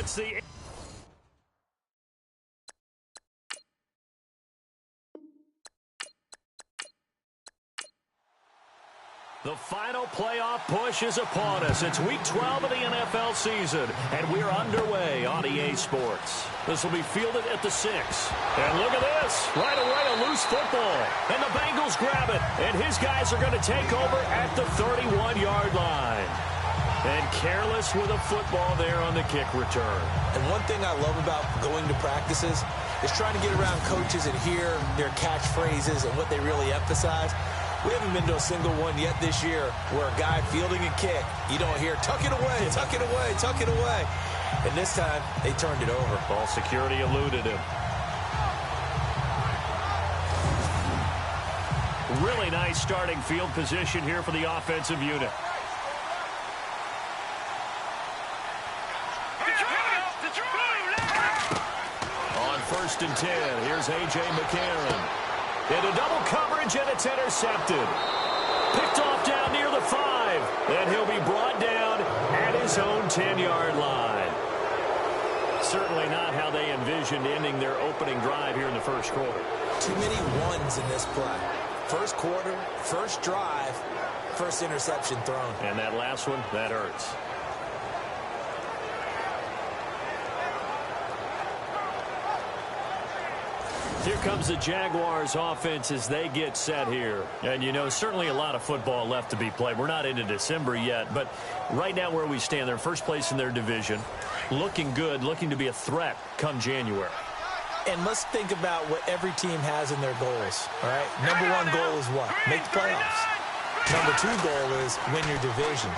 It's the... The final playoff push is upon us. It's Week 12 of the NFL season, and we're underway on EA Sports. This will be fielded at the 6. And look at this. Right away, a loose football. And the Bengals grab it. And his guys are going to take over at the 31-yard line. And careless with a football there on the kick return. And one thing I love about going to practices is trying to get around coaches and hear their catchphrases and what they really emphasize. We haven't been to a single one yet this year where a guy fielding a kick, you don't hear, tuck it away, tuck it away, tuck it away. And this time, they turned it over. Ball security eluded him. Really nice starting field position here for the offensive unit. On 1st and 10, here's A.J. McCarron. Into double coverage, and it's intercepted. Picked off down near the 5. And he'll be brought down at his own 10-yard line. Certainly not how they envisioned ending their opening drive here in the first quarter. Too many ones in this play. First quarter, first drive, first interception thrown. And that last one, that hurts. Here comes the Jaguars offense as they get set here. And, you know, certainly a lot of football left to be played. We're not into December yet, but right now where we stand, they're first place in their division. Looking good, looking to be a threat come January. And let's think about what every team has in their goals, all right? Number one goal is what? Make the playoffs. Number 2 goal is win your division.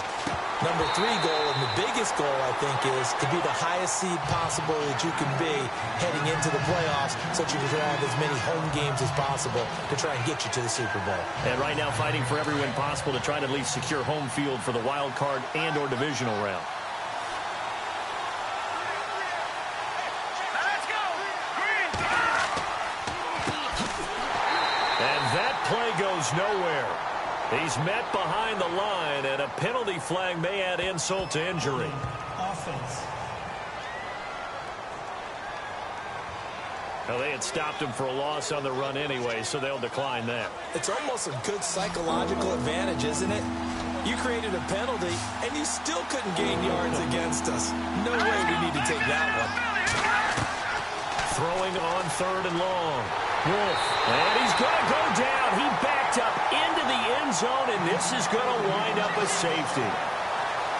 Number 3 goal, and the biggest goal, I think, is to be the highest seed possible that you can be heading into the playoffs so that you can have as many home games as possible to try and get you to the Super Bowl. And right now fighting for every win possible to try to at least secure home field for the wild card and or divisional round. And that play goes nowhere. He's met behind the line, and a penalty flag may add insult to injury. Offense. Well, they had stopped him for a loss on the run anyway, so they'll decline that. It's almost a good psychological advantage, isn't it? You created a penalty, and you still couldn't gain yards against us. No way we need to take that one. Throwing on 3rd and long. Wolf, and he's going to go down. He backed up into the end zone, and this is going to wind up a safety.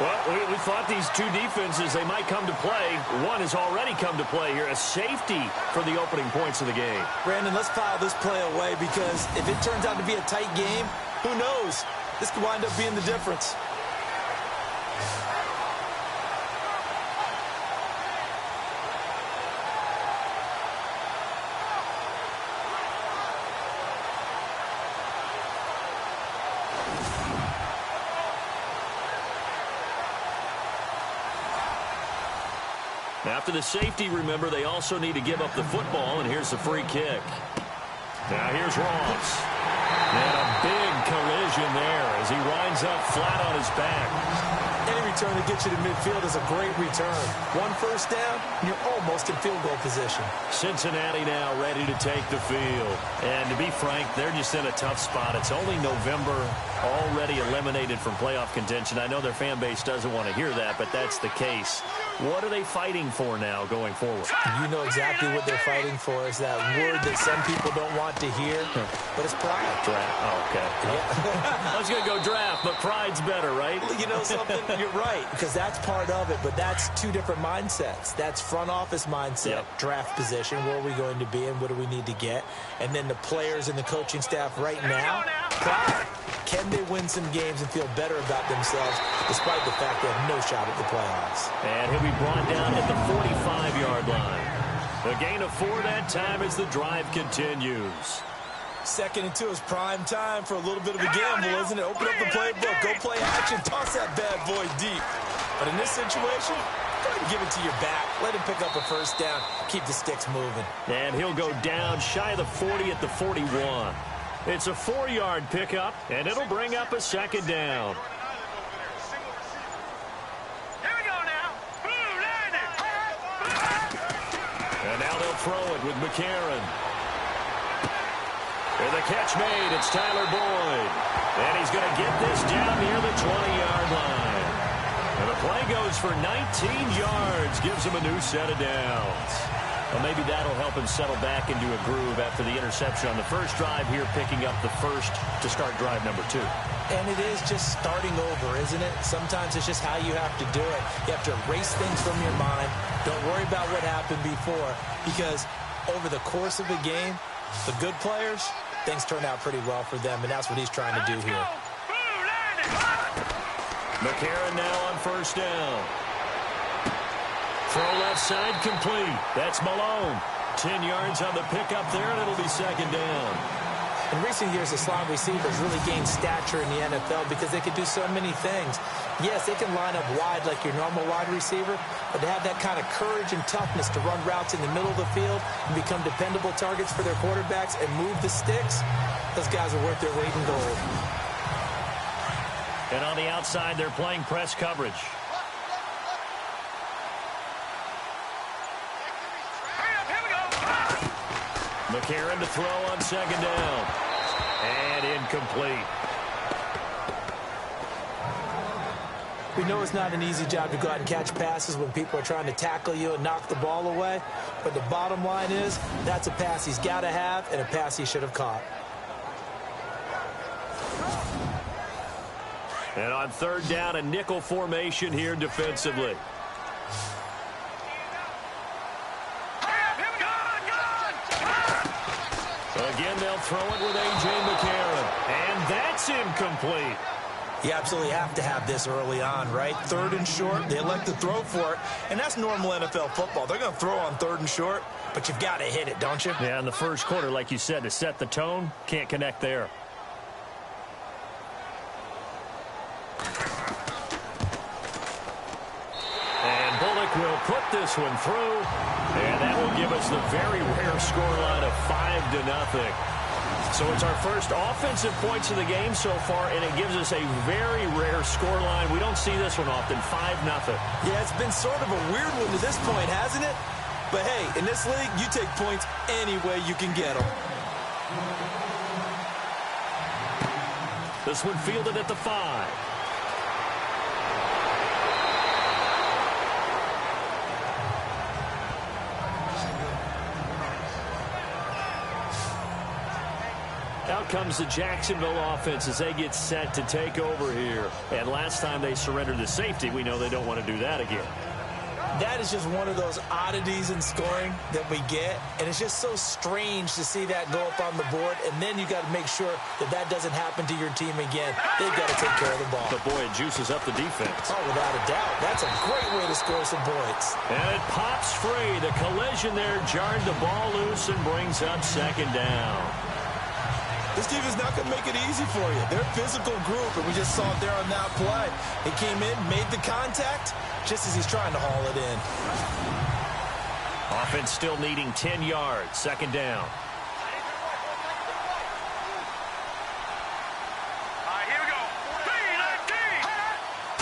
Well, we thought these two defenses, they might come to play. One has already come to play here. A safety for the opening points of the game. Brandon, let's file this play away because if it turns out to be a tight game, who knows? This could wind up being the difference. After the safety, remember, they also need to give up the football, and here's the free kick. Now here's Ross. And a big collision there as he winds up flat on his back. Any return to get you to midfield is a great return. 1 first down, and you're almost in field goal position. Cincinnati now ready to take the field. And to be frank, they're just in a tough spot. It's only November, already eliminated from playoff contention. I know their fan base doesn't want to hear that, but that's the case. What are they fighting for now going forward? You know exactly what they're fighting for. Is that word that some people don't want to hear, but it's pride. Draft. Oh, okay. Yeah. I was going to go draft, but pride's better, right? You know something? You're right, because that's part of it, but that's 2 different mindsets. That's front office mindset, draft position, where are we going to be and what do we need to get? And then the players and the coaching staff right now, pride. Can they win some games and feel better about themselves despite the fact they have no shot at the playoffs? And he'll be brought down at the 45-yard line. A gain of 4 that time as the drive continues. 2nd and 2 is prime time for a little bit of a gamble, isn't it? Open up the playbook, go play action, toss that bad boy deep. But in this situation, go ahead and give it to your back. Let him pick up a first down. Keep the sticks moving. And he'll go down shy of the 40 at the 41. It's a 4-yard pickup, and it'll bring up a 2nd down. throw it with McCarron. And the catch made. It's Tyler Boyd. And he's going to get this down near the 20-yard line. And the play goes for 19 yards. Gives him a new set of downs. Well, maybe that'll help him settle back into a groove after the interception on the first drive here, picking up the first to start drive number 2. And it is just starting over, isn't it? Sometimes it's just how you have to do it. You have to erase things from your mind. Don't worry about what happened before, because over the course of a game, the good players, things turn out pretty well for them, and that's what he's trying to do here. McCarron now on first down. Throw left side complete. That's Malone. 10 yards on the pickup there, and it'll be second down. In recent years, the slot receivers really gained stature in the NFL because they could do so many things. Yes, they can line up wide like your normal wide receiver, but to have that kind of courage and toughness to run routes in the middle of the field and become dependable targets for their quarterbacks and move the sticks, those guys are worth their weight in gold. And on the outside, they're playing press coverage. McCarron to throw on second down. And incomplete. We know it's not an easy job to go out and catch passes when people are trying to tackle you and knock the ball away. But the bottom line is, that's a pass he's got to have and a pass he should have caught. And on third down, a nickel formation here defensively. Again, they'll throw it with A.J. McCarron. And that's incomplete. You absolutely have to have this early on, right? Third and short, they elect to throw for it, and that's normal NFL football. They're going to throw on third and short, but you've got to hit it, don't you? Yeah, in the first quarter, like you said, to set the tone, can't connect there. And Bullock will put this one through, and that will give us the very rare scoreline of 5-0. So it's our first offensive points of the game so far, and it gives us a very rare scoreline. We don't see this one often, 5-0. Yeah, it's been sort of a weird one to this point, hasn't it? But hey, in this league, you take points any way you can get them. This one fielded at the 5. Out comes the Jacksonville offense as they get set to take over here. And last time they surrendered the safety, we know they don't want to do that again. That is just one of those oddities in scoring that we get, and it's just so strange to see that go up on the board, and then you got to make sure that that doesn't happen to your team again. They've got to take care of the ball. But boy, it juices up the defense. Oh, without a doubt. That's a great way to score some points. And it pops free. The collision there jarred the ball loose and brings up second down. This team is not going to make it easy for you. They're a physical group, and we just saw it there on that play. He came in, made the contact, just as he's trying to haul it in. Offense still needing 10 yards. Second down. Here we go.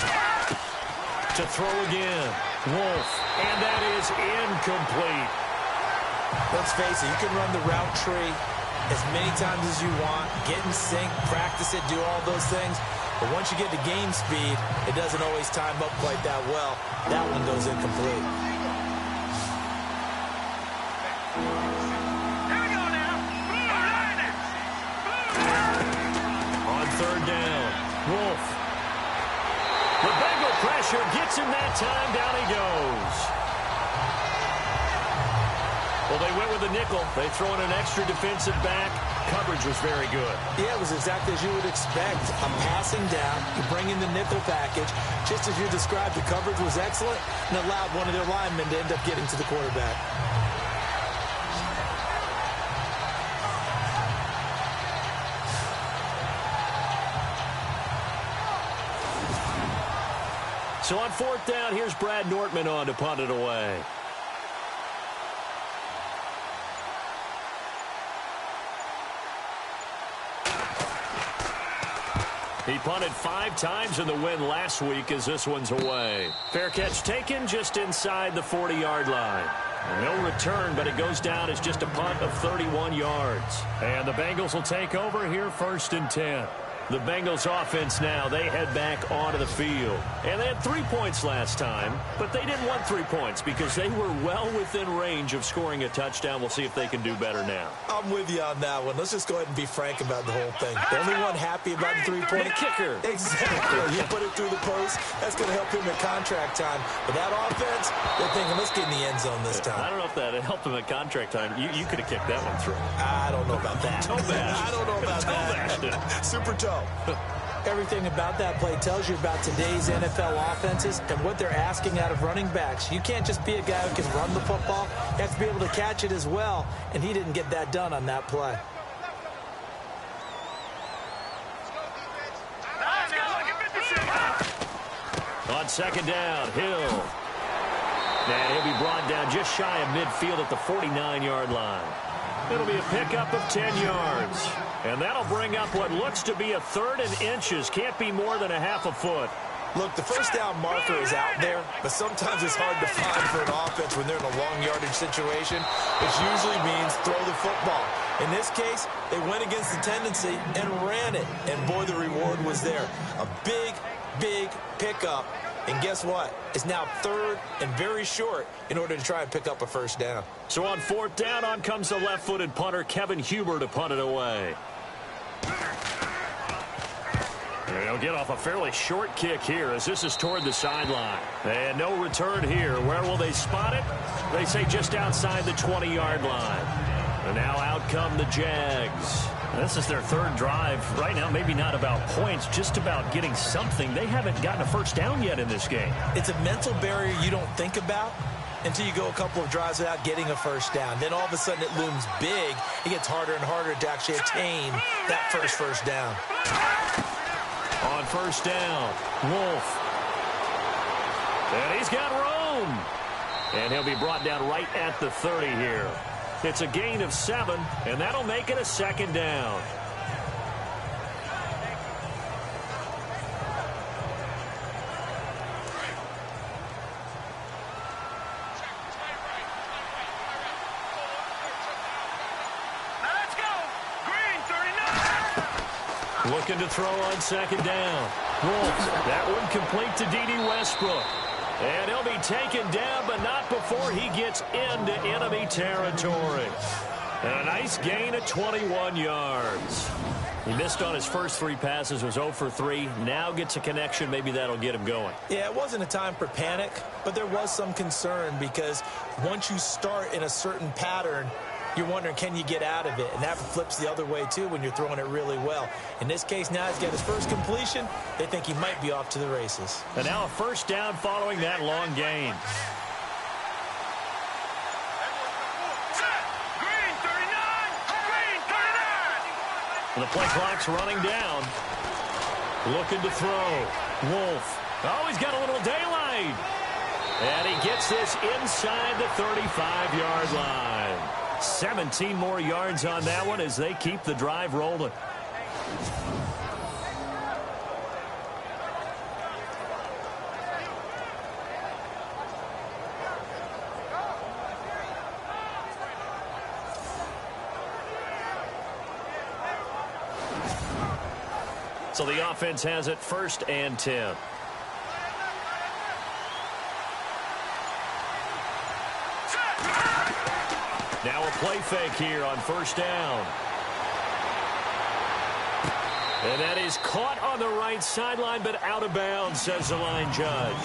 3-19. To throw again. Wolf. And that is incomplete. Let's face it, you can run the route tree as many times as you want, get in sync, practice it, do all those things. But once you get to game speed, it doesn't always time up quite that well. That one goes incomplete. Here we go now. On third down. Wolf. The Bengal pressure gets him that time. Down he goes. Well, they went with a nickel. They throw in an extra defensive back. Coverage was very good. Yeah, it was exactly as you would expect. A passing down, you bring in the nickel package. Just as you described, the coverage was excellent and allowed one of their linemen to end up getting to the quarterback. So on fourth down, here's Brad Nortman on to punt it away. He punted 5 times in the win last week as this one's away. Fair catch taken just inside the 40-yard line. No return, but it goes down as just a punt of 31 yards. And the Bengals will take over here, 1st and 10. The Bengals offense now, they head back onto the field. And they had 3 points last time, but they didn't want 3 points because they were well within range of scoring a touchdown. We'll see if they can do better now. I'm with you on that one. Let's just go ahead and be frank about the whole thing. The only one happy about the three-point kicker. Exactly. You put it through the post. That's going to help him at contract time. But that offense, they're thinking, let's get in the end zone this time. I don't know if that helped him at contract time. You could have kicked that one through. I don't know about that. I don't know about that. Super toe. Everything about that play tells you about today's NFL offenses and what they're asking out of running backs. You can't just be a guy who can run the football. You have to be able to catch it as well, and he didn't get that done on that play. On 2nd down, Hill. And he'll be brought down just shy of midfield at the 49-yard line. It'll be a pickup of 10 yards. And that'll bring up what looks to be a 3rd and inches. Can't be more than a half a foot. Look, the first down marker is out there, but sometimes it's hard to find for an offense when they're in a long yardage situation, which usually means throw the football. In this case, they went against the tendency and ran it. And, boy, the reward was there. A big, big pickup. And guess what? It's now 3rd and very short in order to try and pick up a 1st down. So on 4th down, on comes the left-footed punter, Kevin Huber, to punt it away. They'll get off a fairly short kick here as this is toward the sideline. And no return here. Where will they spot it? They say just outside the 20-yard line. And now out come the Jags. This is their 3rd drive. Right now, maybe not about points, just about getting something. They haven't gotten a 1st down yet in this game. It's a mental barrier you don't think about until you go a couple of drives without getting a 1st down. Then all of a sudden it looms big. It gets harder and harder to actually attain that first down. On 1st down, Wolf. And he's got room. And he'll be brought down right at the 30 here. It's a gain of 7, and that'll make it a 2nd down. Looking to throw on 2nd down. Wolf, that one complete to D.D. Westbrook. And he'll be taken down, but not before he gets into enemy territory. And a nice gain of 21 yards. He missed on his first 3 passes, was 0 for 3. Now gets a connection. Maybe that'll get him going. Yeah, it wasn't a time for panic, but there was some concern because once you start in a certain pattern, you're wondering, can you get out of it? And that flips the other way, too, when you're throwing it really well. In this case, now he's got his first completion. They think he might be off to the races. And now a 1st down following that long gain. Green 39! The play clock's running down. Looking to throw. Wolf. Oh, he's got a little daylight. And he gets this inside the 35-yard line. 17 more yards on that one as they keep the drive rolling. So the offense has it 1st and 10. Now a play fake here on 1st down. And that is caught on the right sideline, but out of bounds, says the line judge.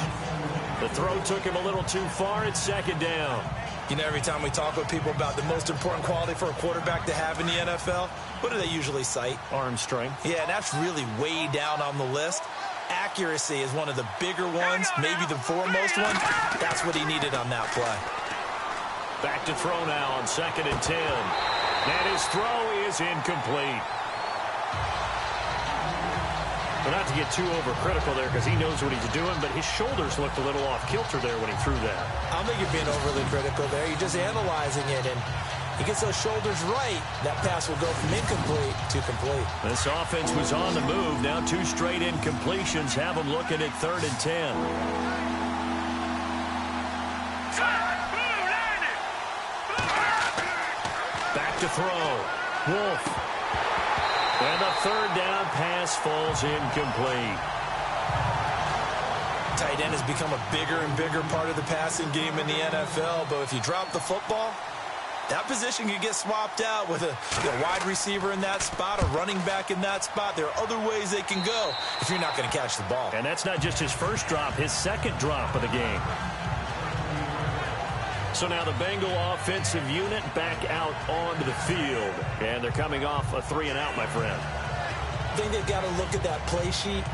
The throw took him a little too far. It's 2nd down. You know, every time we talk with people about the most important quality for a quarterback to have in the NFL, what do they usually cite? Arm strength. Yeah, and that's really way down on the list. Accuracy is one of the bigger ones, maybe the foremost one. That's what he needed on that play. Back to throw now on 2nd and 10. And his throw is incomplete. Well, not to get too overcritical there because he knows what he's doing, but his shoulders looked a little off-kilter there when he threw that. I don't think you're being overly critical there. You're just analyzing it, and he gets those shoulders right. That pass will go from incomplete to complete. This offense was on the move. Now 2 straight incompletions have them looking at 3rd and 10. Back to throw. Wolf. And the third down pass falls incomplete. Tight end has become a bigger and bigger part of the passing game in the NFL, but if you drop the football, that position can get swapped out with a wide receiver in that spot, a running back in that spot. There are other ways they can go if you're not going to catch the ball. And that's not just his first drop, his second drop of the game. So now the Bengal offensive unit back out onto the field. And they're coming off a 3-and-out, my friend. I think they've got to look at that play sheet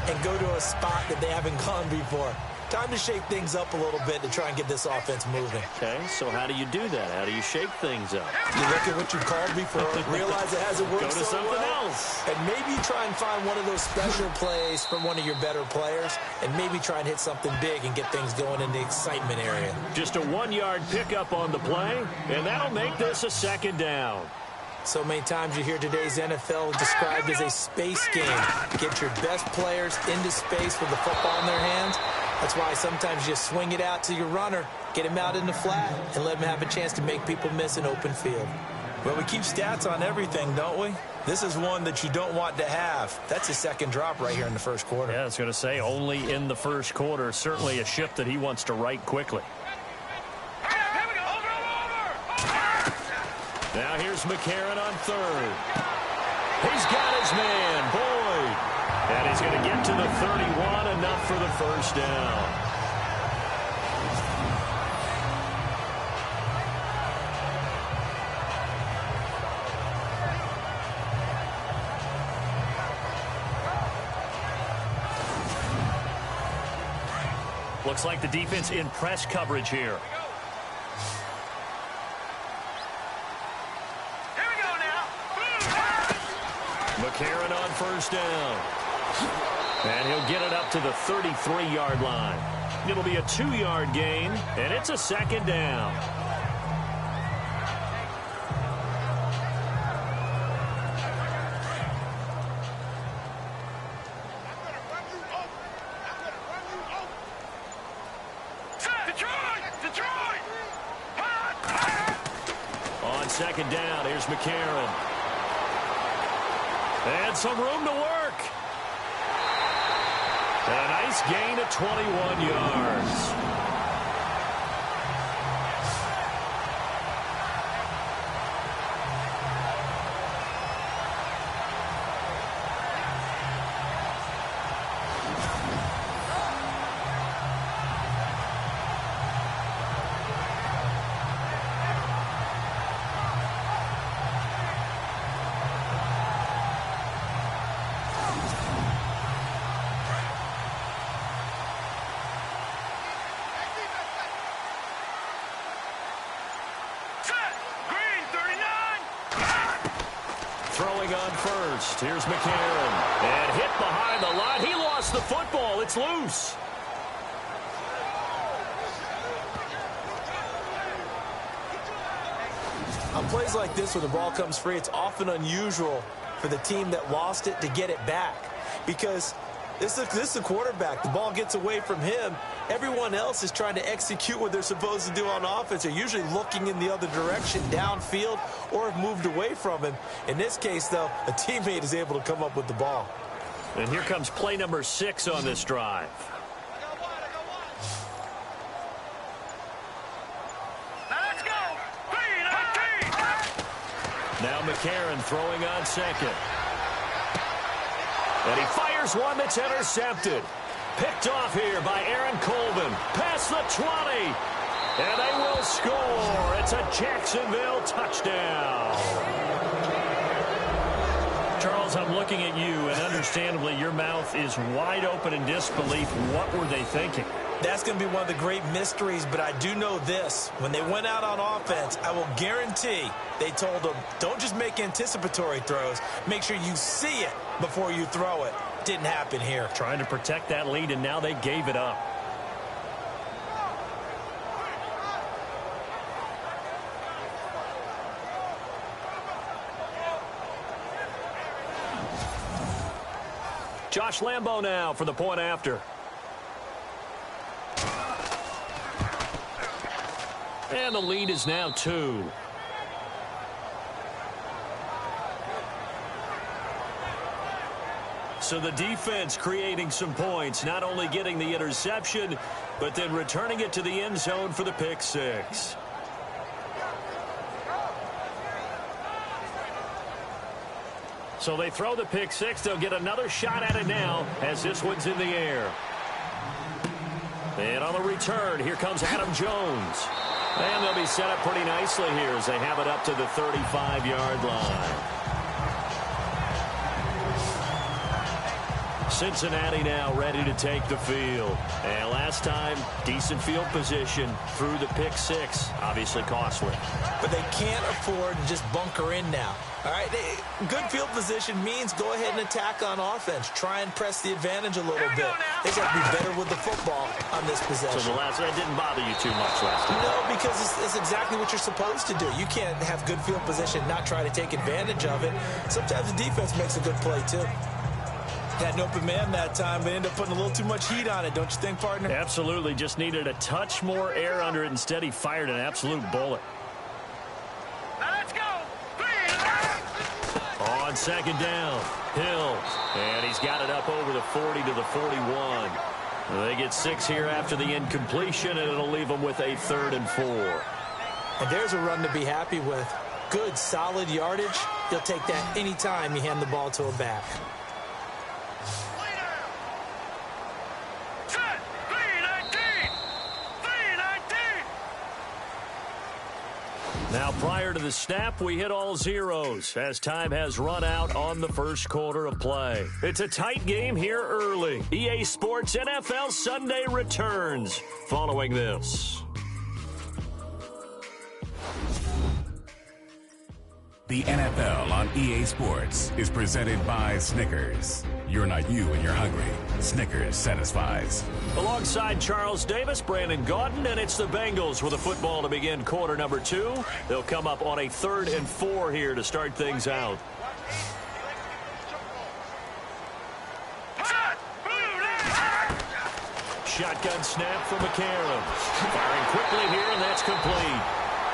and go to a spot that they haven't gone before. Time to shake things up a little bit to try and get this offense moving. Okay, so how do you do that? How do you shake things up? You look at what you called before, realize it hasn't worked Go to so something well, else. and maybe try and find one of those special plays from one of your better players, and maybe try and hit something big and get things going in the excitement area. Just a 1-yard pickup on the play, and that'll make this a second down. So many times you hear today's NFL described as a space game. Get your best players into space with the football in their hands. That's why sometimes you swing it out to your runner, get him out in the flat, and let him have a chance to make people miss an open field. Well, we keep stats on everything, don't we? This is one that you don't want to have. That's a second drop right here in the first quarter. Yeah, I was going to say only in the first quarter. Certainly a ship that he wants to right quickly. Now here's McCarron on third. He's got his man, Boyd. And he's going to get to the 31, enough for the first down. Looks like the defense in press coverage here. McCarron on first down. And he'll get it up to the 33-yard line. It'll be a 2-yard gain, and it's a second down. On second down, here's McCarron. And some room to work. And a nice gain of 21 yards. Throwing on first. Here's McCarron. And hit behind the line. He lost the football. It's loose. On plays like this where the ball comes free, it's often unusual for the team that lost it to get it back. Because this is a quarterback. The ball gets away from him. Everyone else is trying to execute what they're supposed to do on offense. They're usually looking in the other direction, downfield, or have moved away from him. In this case, though, a teammate is able to come up with the ball. And here comes play number 6 on this drive. Let's go. Now McCarron throwing on second. And he fires one that's intercepted. Picked off here by Aaron Colvin. Past the 20. And they will score. It's a Jacksonville touchdown. Charles, I'm looking at you, and understandably your mouth is wide open in disbelief. What were they thinking? That's going to be one of the great mysteries, but I do know this. When they went out on offense, I will guarantee they told them, don't just make anticipatory throws. Make sure you see it before you throw it. Didn't happen here. Trying to protect that lead, and now they gave it up. Josh Lambo now for the point after. And the lead is now 2. So the defense creating some points, not only getting the interception, but then returning it to the end zone for the pick six. So they throw the pick six. They'll get another shot at it now as this one's in the air. And on the return, here comes Adam Jones. And they'll be set up pretty nicely here as they have it up to the 35-yard line. Cincinnati now ready to take the field. And last time, decent field position through the pick six. Obviously costly. But they can't afford to just bunker in now. All right, good field position means go ahead and attack on offense. Try and press the advantage a little bit. They just have to be better with the football on this possession. So that didn't bother you too much last time? No, because it's exactly what you're supposed to do. You can't have good field position and not try to take advantage of it. Sometimes the defense makes a good play, too. Had an open man that time, but ended up putting a little too much heat on it, don't you think, partner? Absolutely. Just needed a touch more air under it. Instead, he fired an absolute bullet. Let's go. On second down, Hill. And he's got it up over the 40 to the 41. They get 6 here after the incompletion, and it'll leave them with a 3rd and 4. And there's a run to be happy with. Good, solid yardage. You'll take that any time you hand the ball to a back. Now, prior to the snap, we hit all zeros as time has run out on the first quarter of play. It's a tight game here early. EA Sports NFL Sunday returns following this. The NFL on EA Sports is presented by Snickers. You're not you when you're hungry. Snickers satisfies. Alongside Charles Davis, Brandon Gaudin, and it's the Bengals with a football to begin quarter number 2. They'll come up on a 3rd and 4 here to start things out. Shotgun snap for McCarron. Firing quickly here, and that's complete.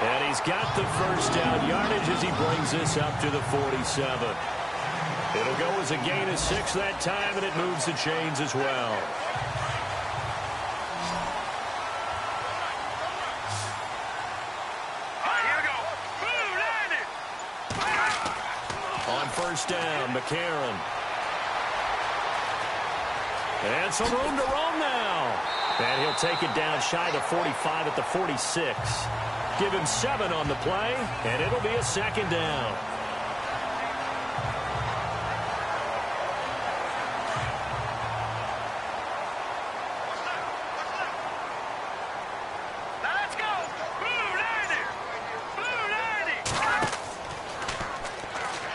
And he's got the first down yardage as he brings this up to the 47. It'll go as a gain of 6 that time, and it moves the chains as well. On first down, McCarron. And some room to roam now. And he'll take it down shy of the 45 at the 46. Give him 7 on the play, and it'll be a 2nd down. Let's go. Blue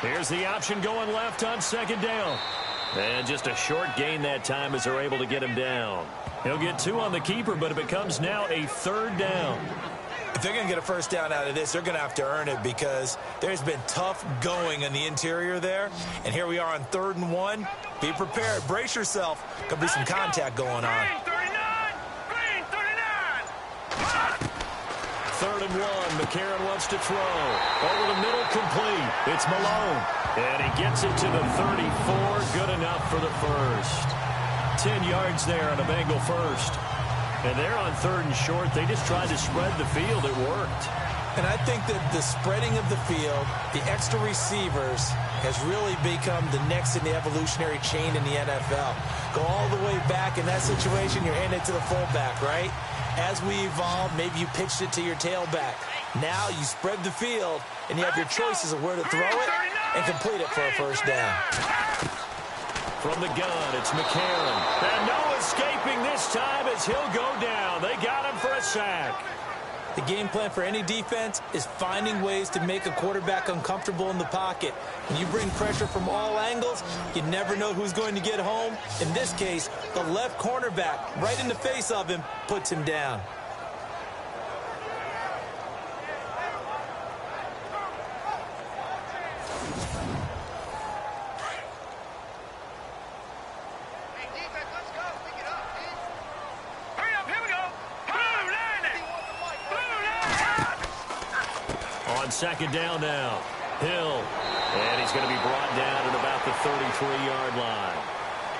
90. Here's the option going left on 2nd down. And just a short gain that time as they're able to get him down. He'll get 2 on the keeper, but it becomes now a 3rd down. If they're going to get a first down out of this, they're going to have to earn it because there's been tough going in the interior there. And here we are on 3rd and 1. Be prepared. Brace yourself. Going to be some contact going on. Green 39. 3rd and 1. McCarron wants to throw. Over the middle, complete. It's Malone. And he gets it to the 34. Good enough for the first. 10 yards there on a Bengal first. And they're on 3rd and short. They just tried to spread the field. It worked. And I think that the spreading of the field, the extra receivers, has really become the next in the evolutionary chain in the NFL. Go all the way back in that situation, you're handing it to the fullback, right? As we evolve, maybe you pitched it to your tailback. Now you spread the field, and you have your choices of where to throw it and complete it for a first down. From the gun, it's McCarron. And no escaping this time as he'll go down. They got him for a sack. The game plan for any defense is finding ways to make a quarterback uncomfortable in the pocket. When you bring pressure from all angles, you never know who's going to get home. In this case, the left cornerback, right in the face of him, puts him down. On 2nd down now, Hill. And he's going to be brought down at about the 33-yard line.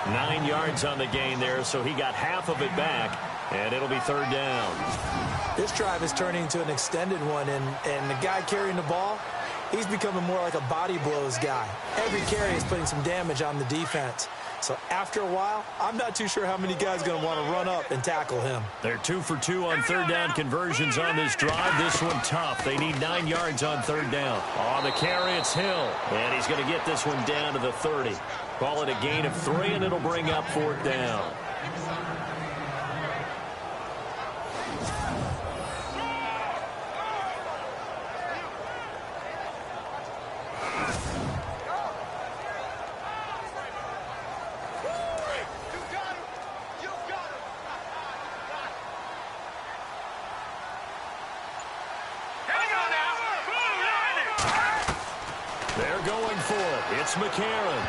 9 yards on the gain there, so he got half of it back, and it'll be third down. This drive is turning into an extended one, and the guy carrying the ball, he's becoming more like a body blows guy. Every carry is putting some damage on the defense. So after a while, I'm not too sure how many guys are going to want to run up and tackle him. They're 2 for 2 on third down conversions on this drive. This one tough. They need 9 yards on third down. On the carry, it's Hill. And he's going to get this one down to the 30. Call it a gain of 3, and it'll bring up fourth down. It's McCarron.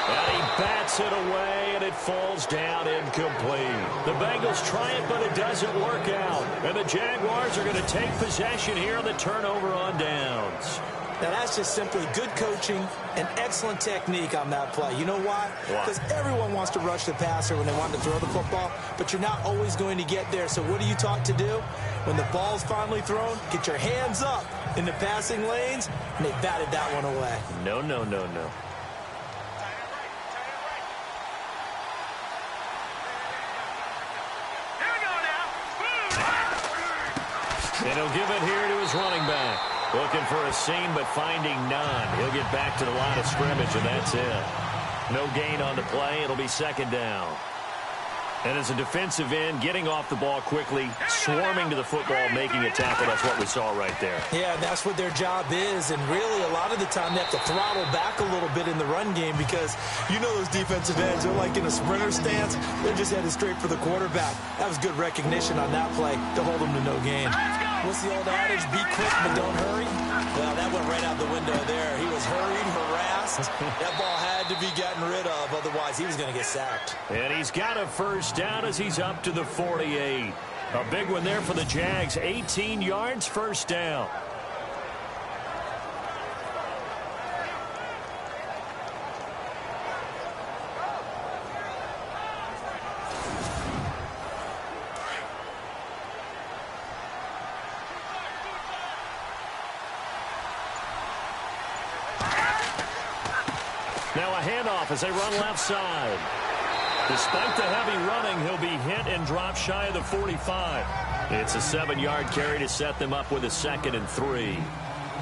And he bats it away, and it falls down incomplete. The Bengals try it, but it doesn't work out. And the Jaguars are going to take possession here on the turnover on downs. Now, that's just simply good coaching and excellent technique on that play. You know why? Because everyone wants to rush the passer when they want to throw the football, but you're not always going to get there. So what are you taught to do? When the ball's finally thrown, get your hands up in the passing lanes, and they batted that one away. No, no, no, no. And he'll give it here to his running back. Looking for a seam, but finding none. He'll get back to the line of scrimmage, and that's it. No gain on the play. It'll be second down. And as a defensive end, getting off the ball quickly, swarming to the football, making a tackle. That's what we saw right there. Yeah, that's what their job is. And really, a lot of the time, they have to throttle back a little bit in the run game because you know those defensive ends, they're like in a sprinter stance. They're just headed straight for the quarterback. That was good recognition on that play to hold them to no gain. What's the old adage? Be quick, but don't hurry. Well, that went right out the window there. He was hurried, harassed. That ball had to be gotten rid of, otherwise he was going to get sacked. And he's got a first down as he's up to the 48. A big one there for the Jags. 18 yards, first down. Now a handoff as they run left side. Despite the heavy running, he'll be hit and drop shy of the 45. It's a 7-yard carry to set them up with a 2nd and 3.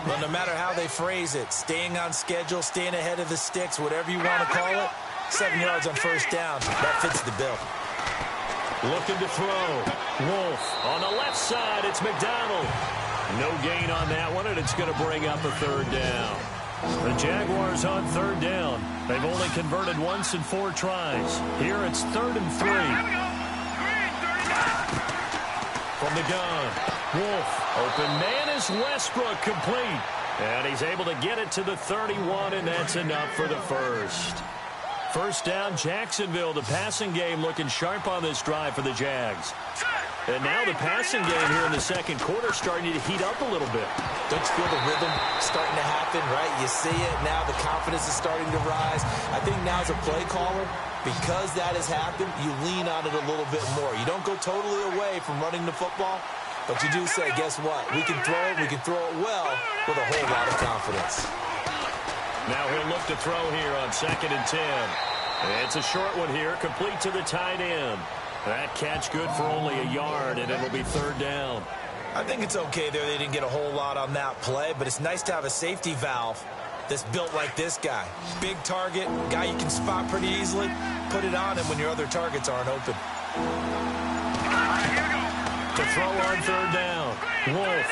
Well, no matter how they phrase it, staying on schedule, staying ahead of the sticks, whatever you want to call it, 7 yards on first down. That fits the bill. Looking to throw. Wolf on the left side. It's McDonald. No gain on that one, and it's going to bring up a third down. The Jaguars on third down. They've only converted once in 4 tries. Here it's 3rd and 3. From the gun, Wolf. Open man is Westbrook, complete. And he's able to get it to the 31, and that's enough for the first. First down, Jacksonville. The passing game looking sharp on this drive for the Jags. And now the passing game here in the second quarter starting to heat up a little bit. Don't you feel the rhythm starting to happen, right? You see it now. The confidence is starting to rise. I think now as a play caller, because that has happened, you lean on it a little bit more. You don't go totally away from running the football, but you do say, guess what? We can throw it. We can throw it well with a whole lot of confidence. Now he'll look to throw here on 2nd and 10. It's a short one here, complete to the tight end. That catch good for only a yard, and it'll be third down. I think it's okay there. They didn't get a whole lot on that play, but it's nice to have a safety valve that's built like this guy. Big target, guy you can spot pretty easily. Put it on him when your other targets aren't open. To throw on third down, Wolf.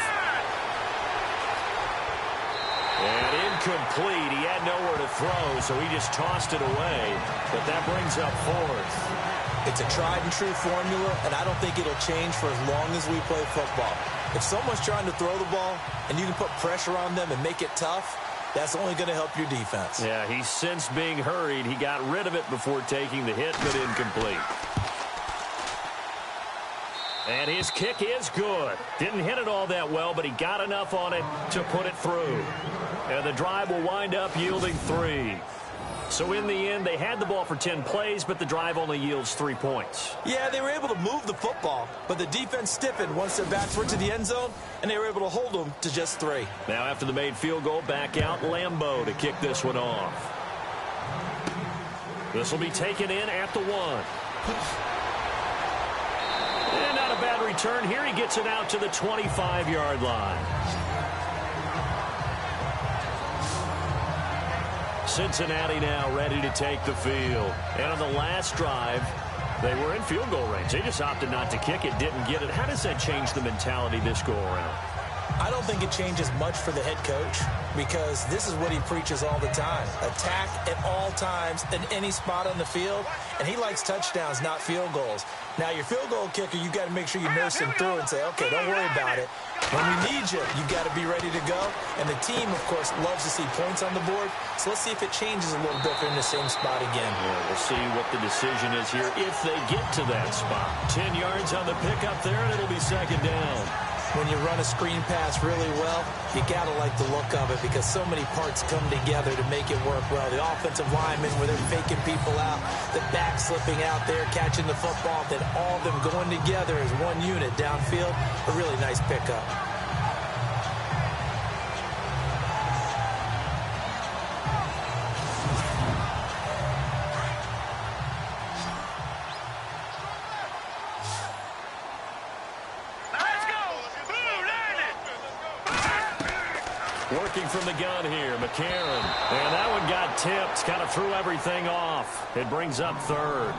And incomplete. He had nowhere to throw, so he just tossed it away. But that brings up 4th. It's a tried-and-true formula, and I don't think it'll change for as long as we play football. If someone's trying to throw the ball and you can put pressure on them and make it tough, that's only going to help your defense. Yeah, he sensed being hurried. He got rid of it before taking the hit, but incomplete. And his kick is good. Didn't hit it all that well, but he got enough on it to put it through. And the drive will wind up yielding 3. So in the end, they had the ball for 10 plays, but the drive only yields 3 points. Yeah, they were able to move the football, but the defense stiffened once their backs were to the end zone, and they were able to hold them to just 3. Now after the made field goal, back out Lambeau to kick this one off. This will be taken in at the 1. And not a bad return here. He gets it out to the 25-yard line. Cincinnati now ready to take the field. And on the last drive, they were in field goal range. They just opted not to kick it, didn't get it. How does that change the mentality this go around? I don't think it changes much for the head coach because this is what he preaches all the time. Attack at all times in any spot on the field, and he likes touchdowns, not field goals. Now, your field goal kicker, you got to make sure you nurse him through and say, okay, don't worry about it. When we need you, you got to be ready to go. And the team, of course, loves to see points on the board. So let's see if it changes a little bit if they're in the same spot again. Yeah, we'll see what the decision is here if they get to that spot. 10 yards on the pickup there, and it'll be second down. When you run a screen pass really well, you got to like the look of it because so many parts come together to make it work well. The offensive linemen where they're faking people out, the back slipping out there, catching the football, then all of them going together as one unit downfield. A really nice pickup. Working from the gun here, McCarron. And that one got tipped, kind of threw everything off. It brings up third.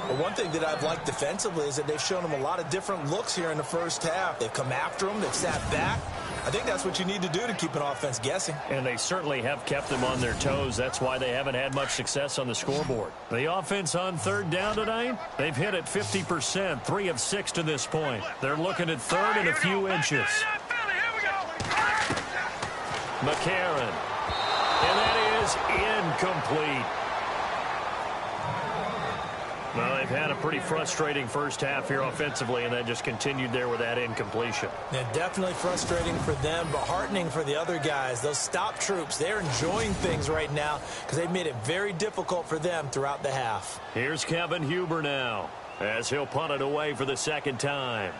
Well, one thing that I've liked defensively is that they've shown them a lot of different looks here in the first half. They've come after them. They've sat back. I think that's what you need to do to keep an offense guessing. And they certainly have kept them on their toes. That's why they haven't had much success on the scoreboard. The offense on third down tonight, they've hit it 50%, 3 of 6 to this point. They're looking at third and a few inches. McCarron. And that is incomplete. Well, they've had a pretty frustrating first half here offensively, and then just continued there with that incompletion. Yeah, definitely frustrating for them, but heartening for the other guys. Those stop troops, they're enjoying things right now because they've made it very difficult for them throughout the half. Here's Kevin Huber now as he'll punt it away for the second time.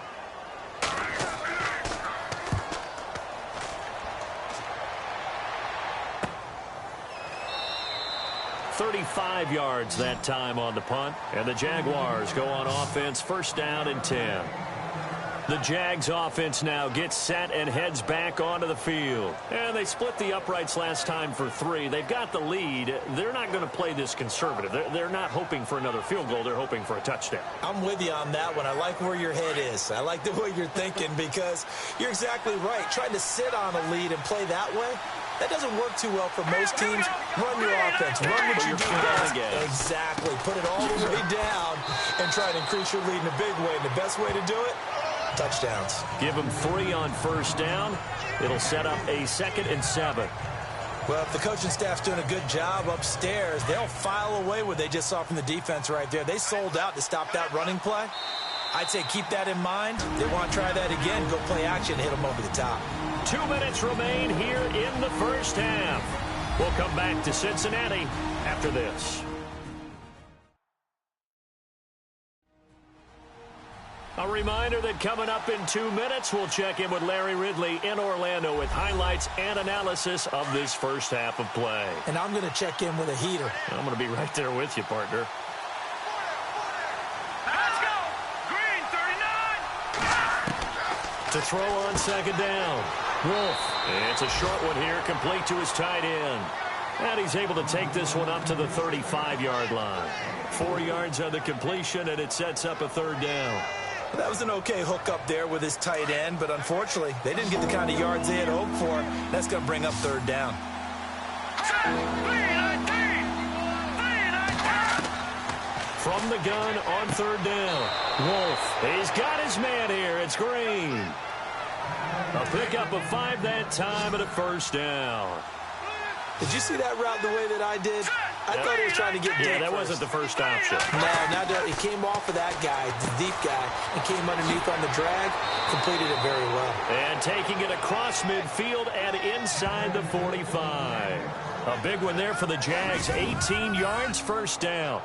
35 yards that time on the punt. And the Jaguars go on offense, first down and 10. The Jags offense now gets set and heads back onto the field. And they split the uprights last time for 3. They've got the lead. They're not going to play this conservative. They're not hoping for another field goal. They're hoping for a touchdown. I'm with you on that one. I like where your head is. I like the way you're thinking because you're exactly right. Trying to sit on a lead and play that way, that doesn't work too well for most teams. Run your offense. Run what you do best. Exactly. Put it all the way down and try to increase your lead in a big way. And the best way to do it, touchdowns. Give them 3 on first down. It'll set up a 2nd and 7. Well, if the coaching staff's doing a good job upstairs, they'll file away what they just saw from the defense right there. They sold out to stop that running play. I'd say keep that in mind. They want to try that again. Go play action, hit them over the top. 2 minutes remain here in the first half. We'll come back to Cincinnati after this. A reminder that coming up in 2 minutes, we'll check in with Larry Ridley in Orlando with highlights and analysis of this first half of play. And I'm going to check in with a heater. I'm going to be right there with you, partner. Let's go! Green, 39! To throw on second down. Wolf. It's a short one here, complete to his tight end. And he's able to take this one up to the 35-yard line. 4 yards on the completion, and it sets up a third down. That was an okay hook up there with his tight end, but unfortunately, they didn't get the kind of yards they had hoped for. That's going to bring up third down. From the gun on third down. Wolf. He's got his man here. It's Green. A pickup of 5 that time and a first down. Did you see that route the way that I did? I thought he was trying to get deep. Yeah, that wasn't the first option. No, he came off of that guy, the deep guy, and came underneath on the drag, completed it very well. And taking it across midfield and inside the 45. A big one there for the Jags. 18 yards, first down.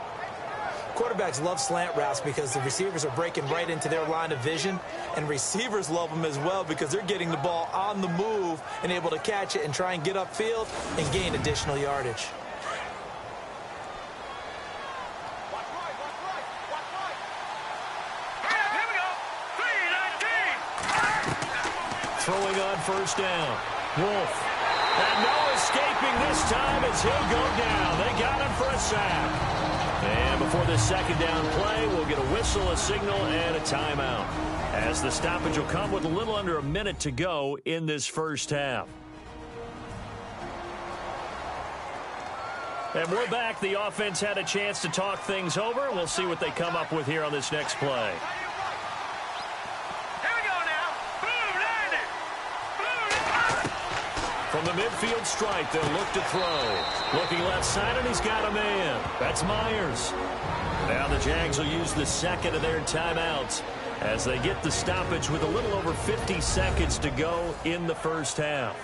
Quarterbacks love slant routes because the receivers are breaking right into their line of vision, and receivers love them as well because they're getting the ball on the move and able to catch it and try and get upfield and gain additional yardage. Here we go. 3-19. Throwing on first down. Wolf. And no escaping this time as he'll go down. They got him for a sack. And before this second down play, we'll get a whistle, a signal, and a timeout, as the stoppage will come with a little under a minute to go in this first half. And we're back. The offense had a chance to talk things over. We'll see what they come up with here on this next play. Here we go now. Blue 90. Blue 90. From the midfield stripe, they'll look to throw. Looking left side, and he's got a man. That's Myers. Now the Jags will use the second of their timeouts as they get the stoppage with a little over 50 seconds to go in the first half.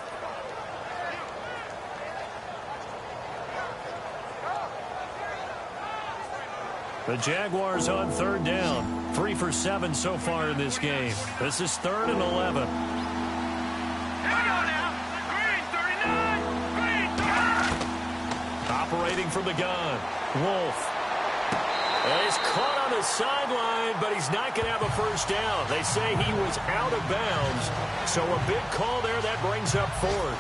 The Jaguars on third down. 3 for 7 so far in this game. This is 3rd and 11. Here we go now. Green 39. Green 30. Operating from the gun. Wolf. And he's caught on the sideline, but he's not going to have a first down. They say he was out of bounds. So a big call there. That brings up 4th.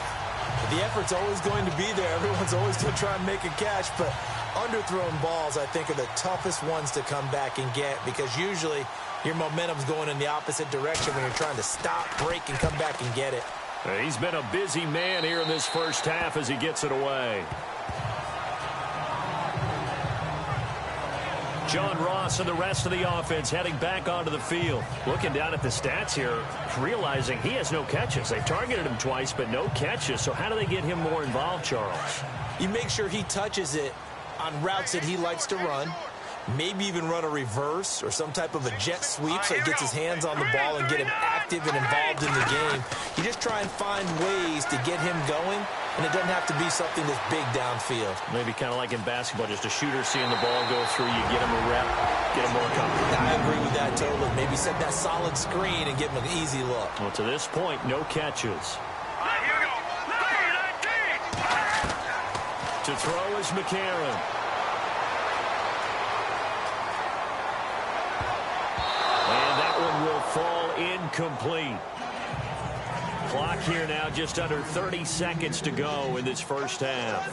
The effort's always going to be there. Everyone's always going to try and make a catch, but underthrown balls, I think, are the toughest ones to come back and get because usually your momentum's going in the opposite direction when you're trying to stop, break, and come back and get it. He's been a busy man here in this first half as he gets it away. John Ross and the rest of the offense heading back onto the field. Looking down at the stats here, realizing he has no catches. They've targeted him twice, but no catches. So how do they get him more involved, Charles? You make sure he touches it on routes that he likes to run. Maybe even run a reverse or some type of a jet sweep so he gets his hands on the ball and get him active and involved in the game. You just try and find ways to get him going, and it doesn't have to be something that's big downfield. Maybe kind of like in basketball, just a shooter seeing the ball go through, you get him a rep, get him more comfortable. I agree with that totally. Maybe set that solid screen and give him an easy look. Well, to this point, no catches. All right, here we go. 3-19. To throw is McCarron. And that one will fall incomplete. Clock here now just under 30 seconds to go in this first half.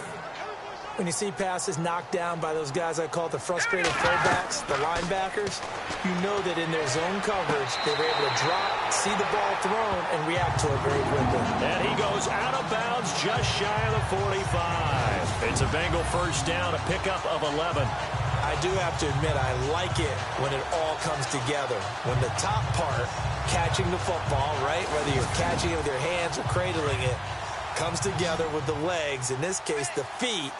When you see passes knocked down by those guys I call the frustrated fullbacks, the linebackers, you know that in their zone coverage, they were able to drop, see the ball thrown, and react to it very quickly. And he goes out of bounds just shy of the 45. It's a Bengal first down, a pickup of 11. I do have to admit, I like it when it all comes together. When the top part, catching the football, right, whether you're catching it with your hands or cradling it, comes together with the legs, in this case the feet,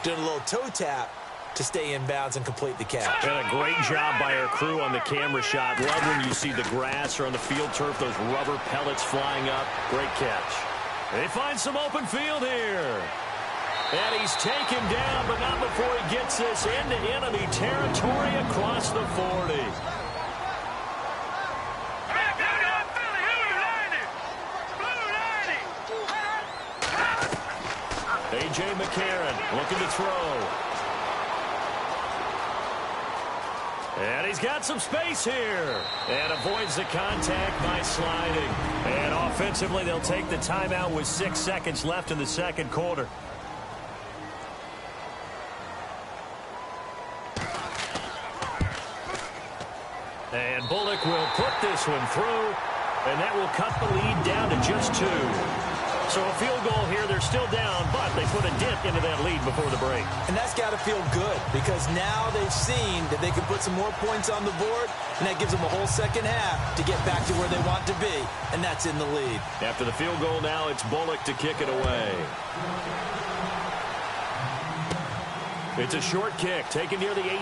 doing a little toe tap to stay in bounds and complete the catch. And a great job by our crew on the camera shot. Love when you see the grass or on the field turf, those rubber pellets flying up. Great catch. They find some open field here. And he's taken down, but not before he gets this into enemy territory across the 40. A.J. McCarron looking to throw. And he's got some space here. And avoids the contact by sliding. And offensively, they'll take the timeout with 6 seconds left in the second quarter. And Bullock will put this one through. And that will cut the lead down to just 2. So a field goal here, they're still down, but they put a dip into that lead before the break. And that's got to feel good because now they've seen that they can put some more points on the board, and that gives them a whole second half to get back to where they want to be, and that's in the lead. After the field goal now, it's Bullock to kick it away. It's a short kick taken near the 18.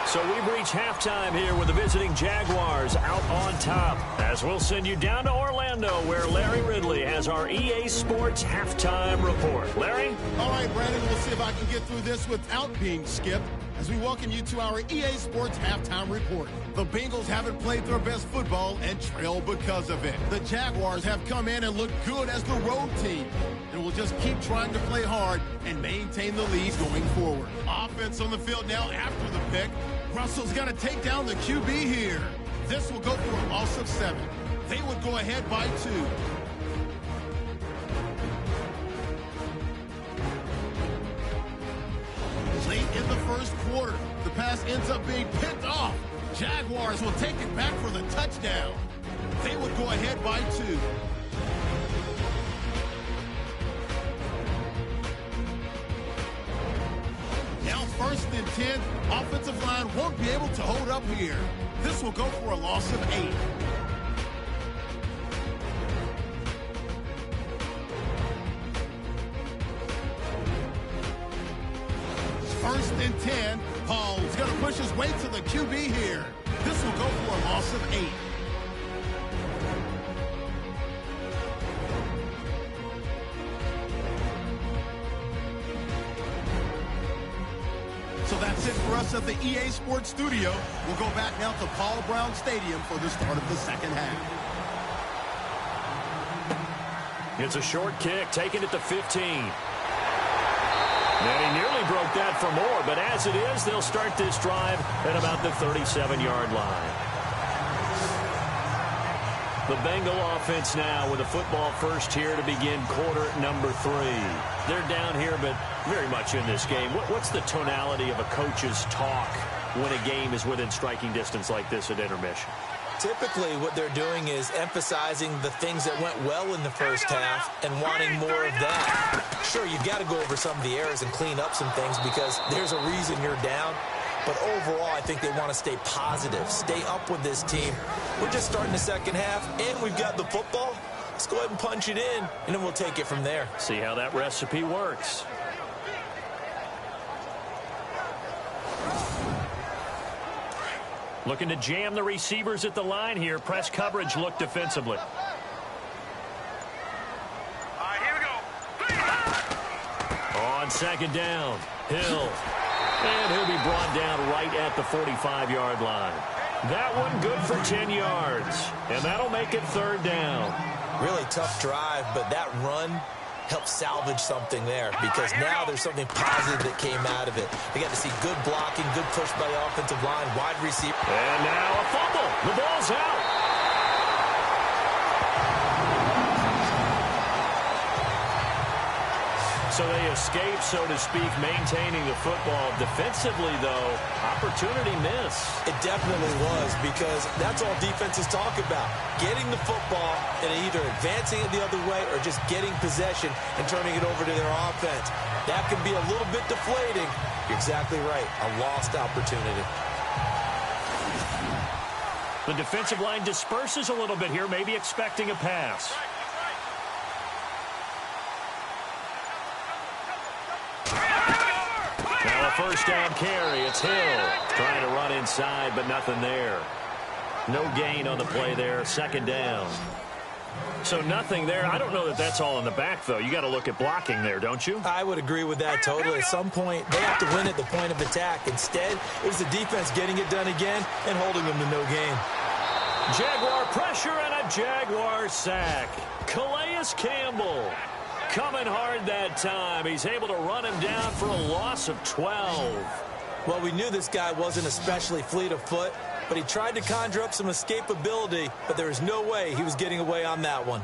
So we've reached halftime here with the visiting Jaguars out on top. As we'll send you down to Orlando where Larry Ridley has our EA Sports halftime report. Larry? All right, Brandon, we'll see if I can get through this without being skipped as we welcome you to our EA Sports halftime report. The Bengals haven't played their best football and trail because of it. The Jaguars have come in and looked good as the road team and will just keep trying to play hard and maintain the lead going forward. Offense on the field now after the pick. Russell's got to take down the QB here. This will go for a loss of 7. They would go ahead by 2. Late in the first quarter, the pass ends up being picked off. Jaguars will take it back for the touchdown. They would go ahead by 2. Now 1st and 10, offensive line won't be able to hold up here. This will go for a loss of 8. First and 10, Paul's going to push his way to the QB here. This will go for a loss of 8. So that's it for us at the EA Sports Studio. We'll go back now to Paul Brown Stadium for the start of the second half. It's a short kick, taking it to 15. And he nearly broke that for more, but as it is, they'll start this drive at about the 37-yard line. The Bengal offense now with a football first here to begin quarter number 3. They're down here, but very much in this game. What's the tonality of a coach's talk when a game is within striking distance like this at intermission? Typically, what they're doing is emphasizing the things that went well in the first half and wanting more of that. Sure, you've got to go over some of the errors and clean up some things because there's a reason you're down. But overall, I think they want to stay positive, stay up with this team. We're just starting the second half, and we've got the football. Let's go ahead and punch it in, and then we'll take it from there. See how that recipe works. Looking to jam the receivers at the line here. Press coverage look defensively. All right, here we go. On second down, Hill. And he'll be brought down right at the 45-yard line. That one good for 10 yards. And that'll make it 3rd down. Really tough drive, but that run helped salvage something there because now there's something positive that came out of it. They got to see good blocking, good push by the offensive line, wide receiver. And now a fumble. The ball's out. So they escape, so to speak, maintaining the football. Defensively, though, opportunity miss. It definitely was because that's all defenses talk about. Getting the football and either advancing it the other way or just getting possession and turning it over to their offense. That can be a little bit deflating. You're exactly right. A lost opportunity. The defensive line disperses a little bit here, maybe expecting a pass. Now a first down carry. It's Hill trying to run inside, but nothing there. No gain on the play there. 2nd down. So nothing there. I don't know that that's all in the back, though. You got to look at blocking there, don't you? I would agree with that totally. At some point, they have to win at the point of attack. Instead, it was the defense getting it done again and holding them to no gain. Jaguar pressure and a Jaguar sack. Calais Campbell coming hard that time. He's able to run him down for a loss of 12. Well, we knew this guy wasn't especially fleet of foot, but he tried to conjure up some escapability, but there was no way he was getting away on that one.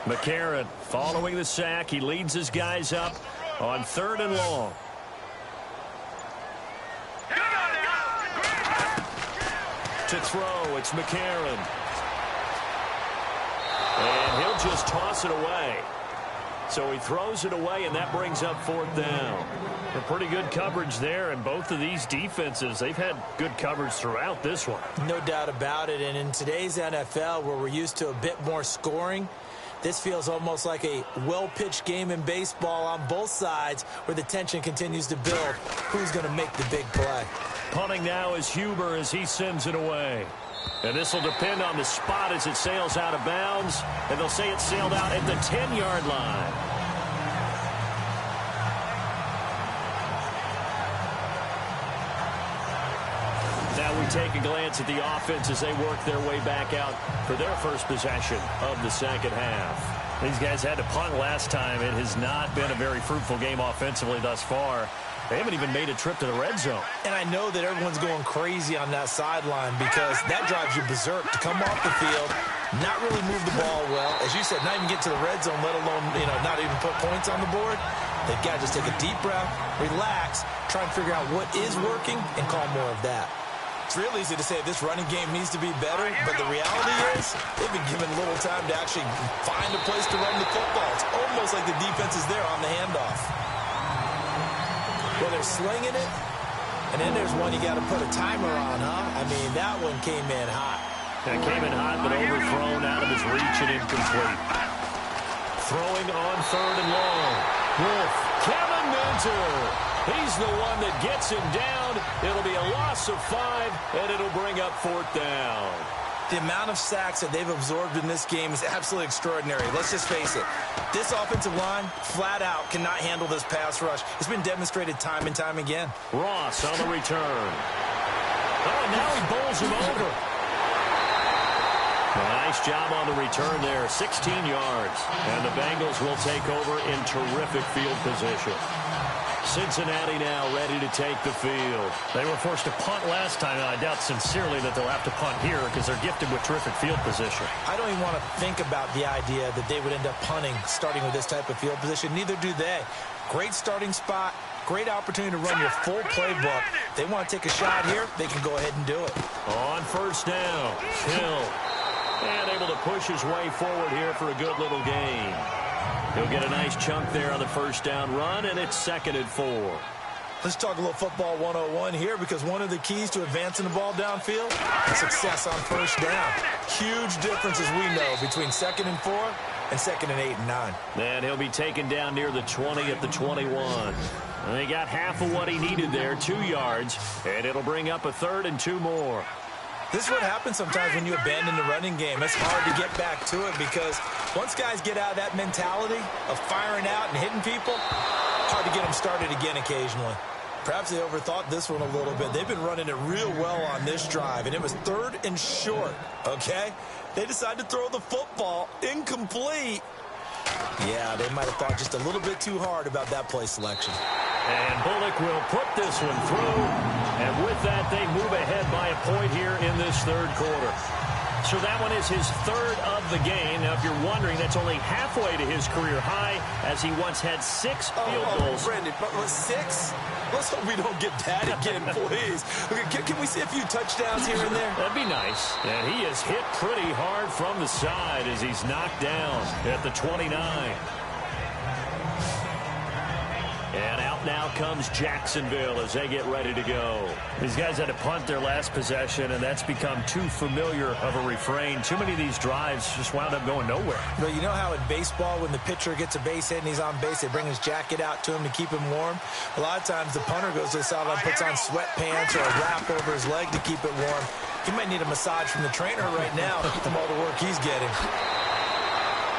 McCarron following the sack. He leads his guys up on 3rd and long. To throw, it's McCarron. And he'll just toss it away. So he throws it away, and that brings up 4th down. A pretty good coverage there, and both of these defenses, they've had good coverage throughout this one. No doubt about it, and in today's NFL, where we're used to a bit more scoring, this feels almost like a well-pitched game in baseball on both sides where the tension continues to build. Who's going to make the big play? Punting now is Huber as he sends it away. And this will depend on the spot as it sails out of bounds. And they'll say it sailed out at the 10-yard line. Now we take a glance at the offense as they work their way back out for their first possession of the second half. These guys had to punt last time. It has not been a very fruitful game offensively thus far. They haven't even made a trip to the red zone. And I know that everyone's going crazy on that sideline because that drives you berserk to come off the field, not really move the ball well. As you said, not even get to the red zone, let alone, not even put points on the board. They've got to just take a deep breath, relax, try and figure out what is working, and call more of that. It's real easy to say this running game needs to be better, but the reality is they've been given little time to actually find a place to run the football. It's almost like the defense is there on the handoff. Well, they're slinging it, and then there's one you got to put a timer on, huh? I mean, that one came in hot. It came in hot, but overthrown out of his reach and incomplete. Throwing on 3rd and long. Wolf, Kevin Minter. He's the one that gets him down. It'll be a loss of 5, and it'll bring up 4th down. The amount of sacks that they've absorbed in this game is absolutely extraordinary. Let's just face it. This offensive line, flat out, cannot handle this pass rush. It's been demonstrated time and time again. Ross on the return. Oh, and now he bowls him over. Nice job on the return there, 16 yards. And the Bengals will take over in terrific field position. Cincinnati now ready to take the field. They were forced to punt last time, and I doubt sincerely that they'll have to punt here because they're gifted with terrific field position. I don't even want to think about the idea that they would end up punting starting with this type of field position. Neither do they. Great starting spot, great opportunity to run your full playbook. If they want to take a shot here, they can go ahead and do it. On 1st down, Hill. And able to push his way forward here for a good little gain. He'll get a nice chunk there on the 1st down run, and it's 2nd and 4. Let's talk a little football 101 here because one of the keys to advancing the ball downfield is success on 1st down. Huge difference, as we know, between 2nd and 4 and 2nd and 8 and 9. And he'll be taken down near the 20 at the 21. And he got half of what he needed there, 2 yards, and it'll bring up a 3rd and 2 more. This is what happens sometimes when you abandon the running game. It's hard to get back to it because once guys get out of that mentality of firing out and hitting people, hard to get them started again occasionally. Perhaps they overthought this one a little bit. They've been running it real well on this drive, and it was 3rd and short, okay? They decided to throw the football incomplete. Yeah, they might have thought just a little bit too hard about that play selection. And Bullock will put this one through. And with that, they move ahead by a point here in this 3rd quarter. So that one is his 3rd of the game. Now, if you're wondering, that's only halfway to his career high as he once had 6 field goals. Brandon, but was 6? Let's hope we don't get that again, please. Okay, can we see a few touchdowns here and there? That'd be nice. And he is hit pretty hard from the side as he's knocked down at the 29. And out now comes Jacksonville as they get ready to go. These guys had to punt their last possession, and that's become too familiar of a refrain. Too many of these drives just wound up going nowhere. But you know how in baseball, when the pitcher gets a base hit and he's on base, they bring his jacket out to him to keep him warm? A lot of times the punter goes to the sideline, puts on sweatpants or a wrap over his leg to keep it warm. He might need a massage from the trainer right now from all the work he's getting.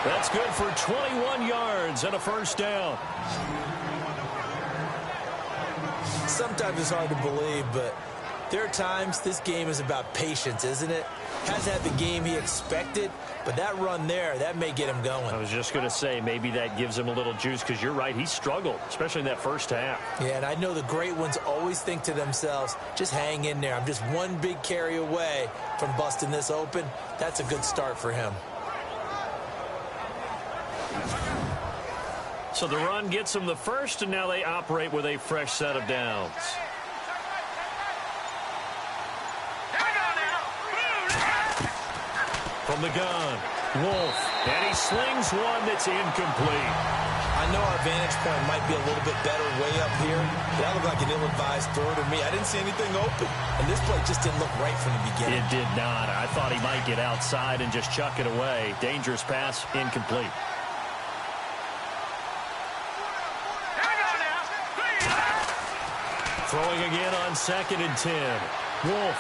That's good for 21 yards and a 1st down. Sometimes it's hard to believe, but there are times this game is about patience, isn't it? Hasn't had the game he expected, but that run there, that may get him going. I was just going to say, maybe that gives him a little juice because you're right, he struggled, especially in that 1st half. Yeah, and I know the great ones always think to themselves, just hang in there. I'm just one big carry away from busting this open. That's a good start for him. So the run gets them the 1st, and now they operate with a fresh set of downs. From the gun, Wolf, and he slings one that's incomplete. I know our vantage point might be a little bit better way up here. That looked like an ill-advised throw to me. I didn't see anything open. And this play just didn't look right from the beginning. It did not. I thought he might get outside and just chuck it away. Dangerous pass, incomplete. Throwing again on 2nd and 10. Wolf.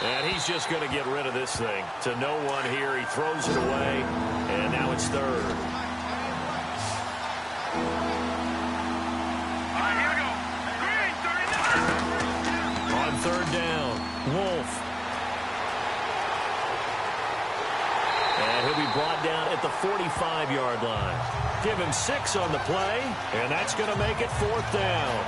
And he's just going to get rid of this thing. To no one here. He throws it away. And now it's 3rd. On 3rd down, Wolf. And he'll be brought down at the 45-yard line. Give him 6 on the play, and that's going to make it 4th down.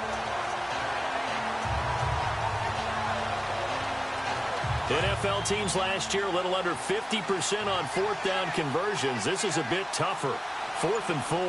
NFL teams last year a little under 50% on 4th down conversions. This is a bit tougher. 4th and 4.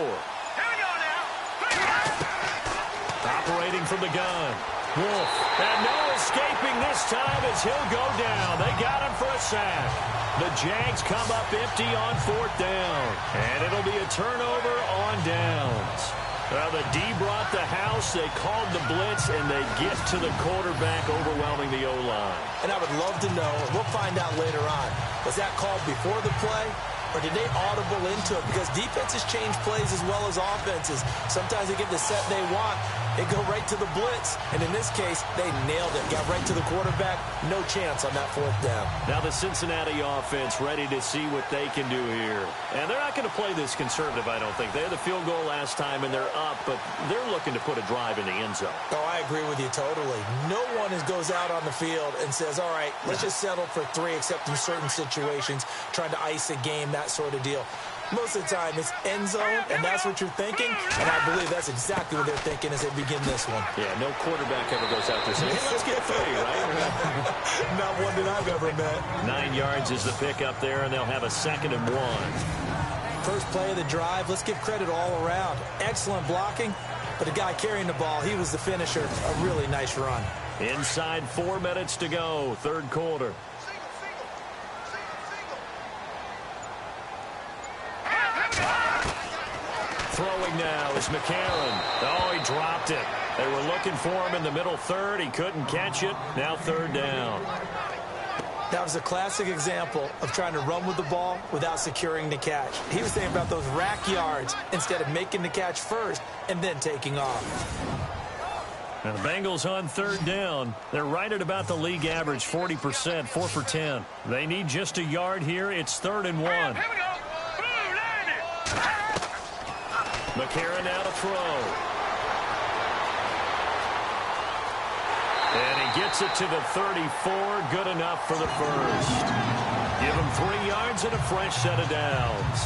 Operating from the gun. Wolf. And no escaping this time as he'll go down. They got him for a sack. The Jags come up empty on 4th down. And it'll be a turnover on downs. Well, the D brought the house. They called the blitz, and they get to the quarterback, overwhelming the O-line. And I would love to know, and we'll find out later on, was that called before the play? Or did they audible into it? Because defenses change plays as well as offenses. Sometimes they get the set they want. They go right to the blitz. And in this case, they nailed it. Got right to the quarterback. No chance on that 4th down. Now the Cincinnati offense ready to see what they can do here. And they're not going to play this conservative, I don't think. They had the field goal last time, and they're up. But they're looking to put a drive in the end zone. Oh, I agree with you totally. No one goes out on the field and says, all right, let's just settle for 3, except in certain situations, trying to ice a game, that sort of deal. Most of the time, it's end zone, and that's what you're thinking. And I believe that's exactly what they're thinking as they begin this one. Yeah, no quarterback ever goes out there saying, hey, let's get 3, right? Not one that I've ever met. 9 yards is the pick up there, and they'll have a 2nd and 1. First play of the drive, let's give credit all around. Excellent blocking, but the guy carrying the ball, he was the finisher. A really nice run. Inside 4 minutes to go, 3rd quarter. Throwing now is McCarron. Oh, he dropped it. They were looking for him in the middle 3rd. He couldn't catch it. Now 3rd down. That was a classic example of trying to run with the ball without securing the catch. He was thinking about those rack yards instead of making the catch first and then taking off. And the Bengals on 3rd down. They're right at about the league average, 40%, 4 for 10. They need just a yard here. It's 3rd and 1. Here we go. McCarron now to throw. And he gets it to the 34. Good enough for the first. Give him 3 yards and a fresh set of downs.